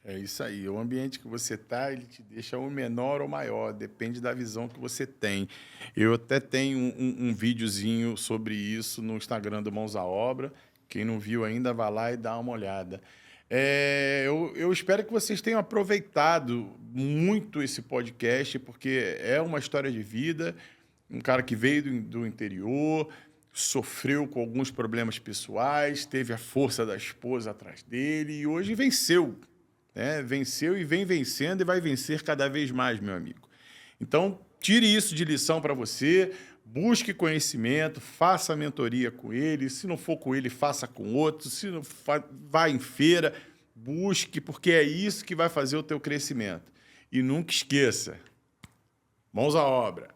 [SPEAKER 1] É isso aí. O ambiente que você está, ele te deixa ou menor ou maior, depende da visão que você tem. Eu até tenho um videozinho sobre isso no Instagram do Mãos à Obra. Quem não viu ainda, vai lá e dá uma olhada. Eu espero que vocês tenham aproveitado muito esse podcast, porque é uma história de vida. Um cara que veio do interior, sofreu com alguns problemas pessoais, teve a força da esposa atrás dele e hoje venceu. Venceu e vem vencendo e vai vencer cada vez mais, meu amigo. Então, tire isso de lição para você, busque conhecimento, faça mentoria com ele, se não for com ele, faça com outro, se não vá em feira, busque, porque é isso que vai fazer o teu crescimento. E nunca esqueça, mãos à obra.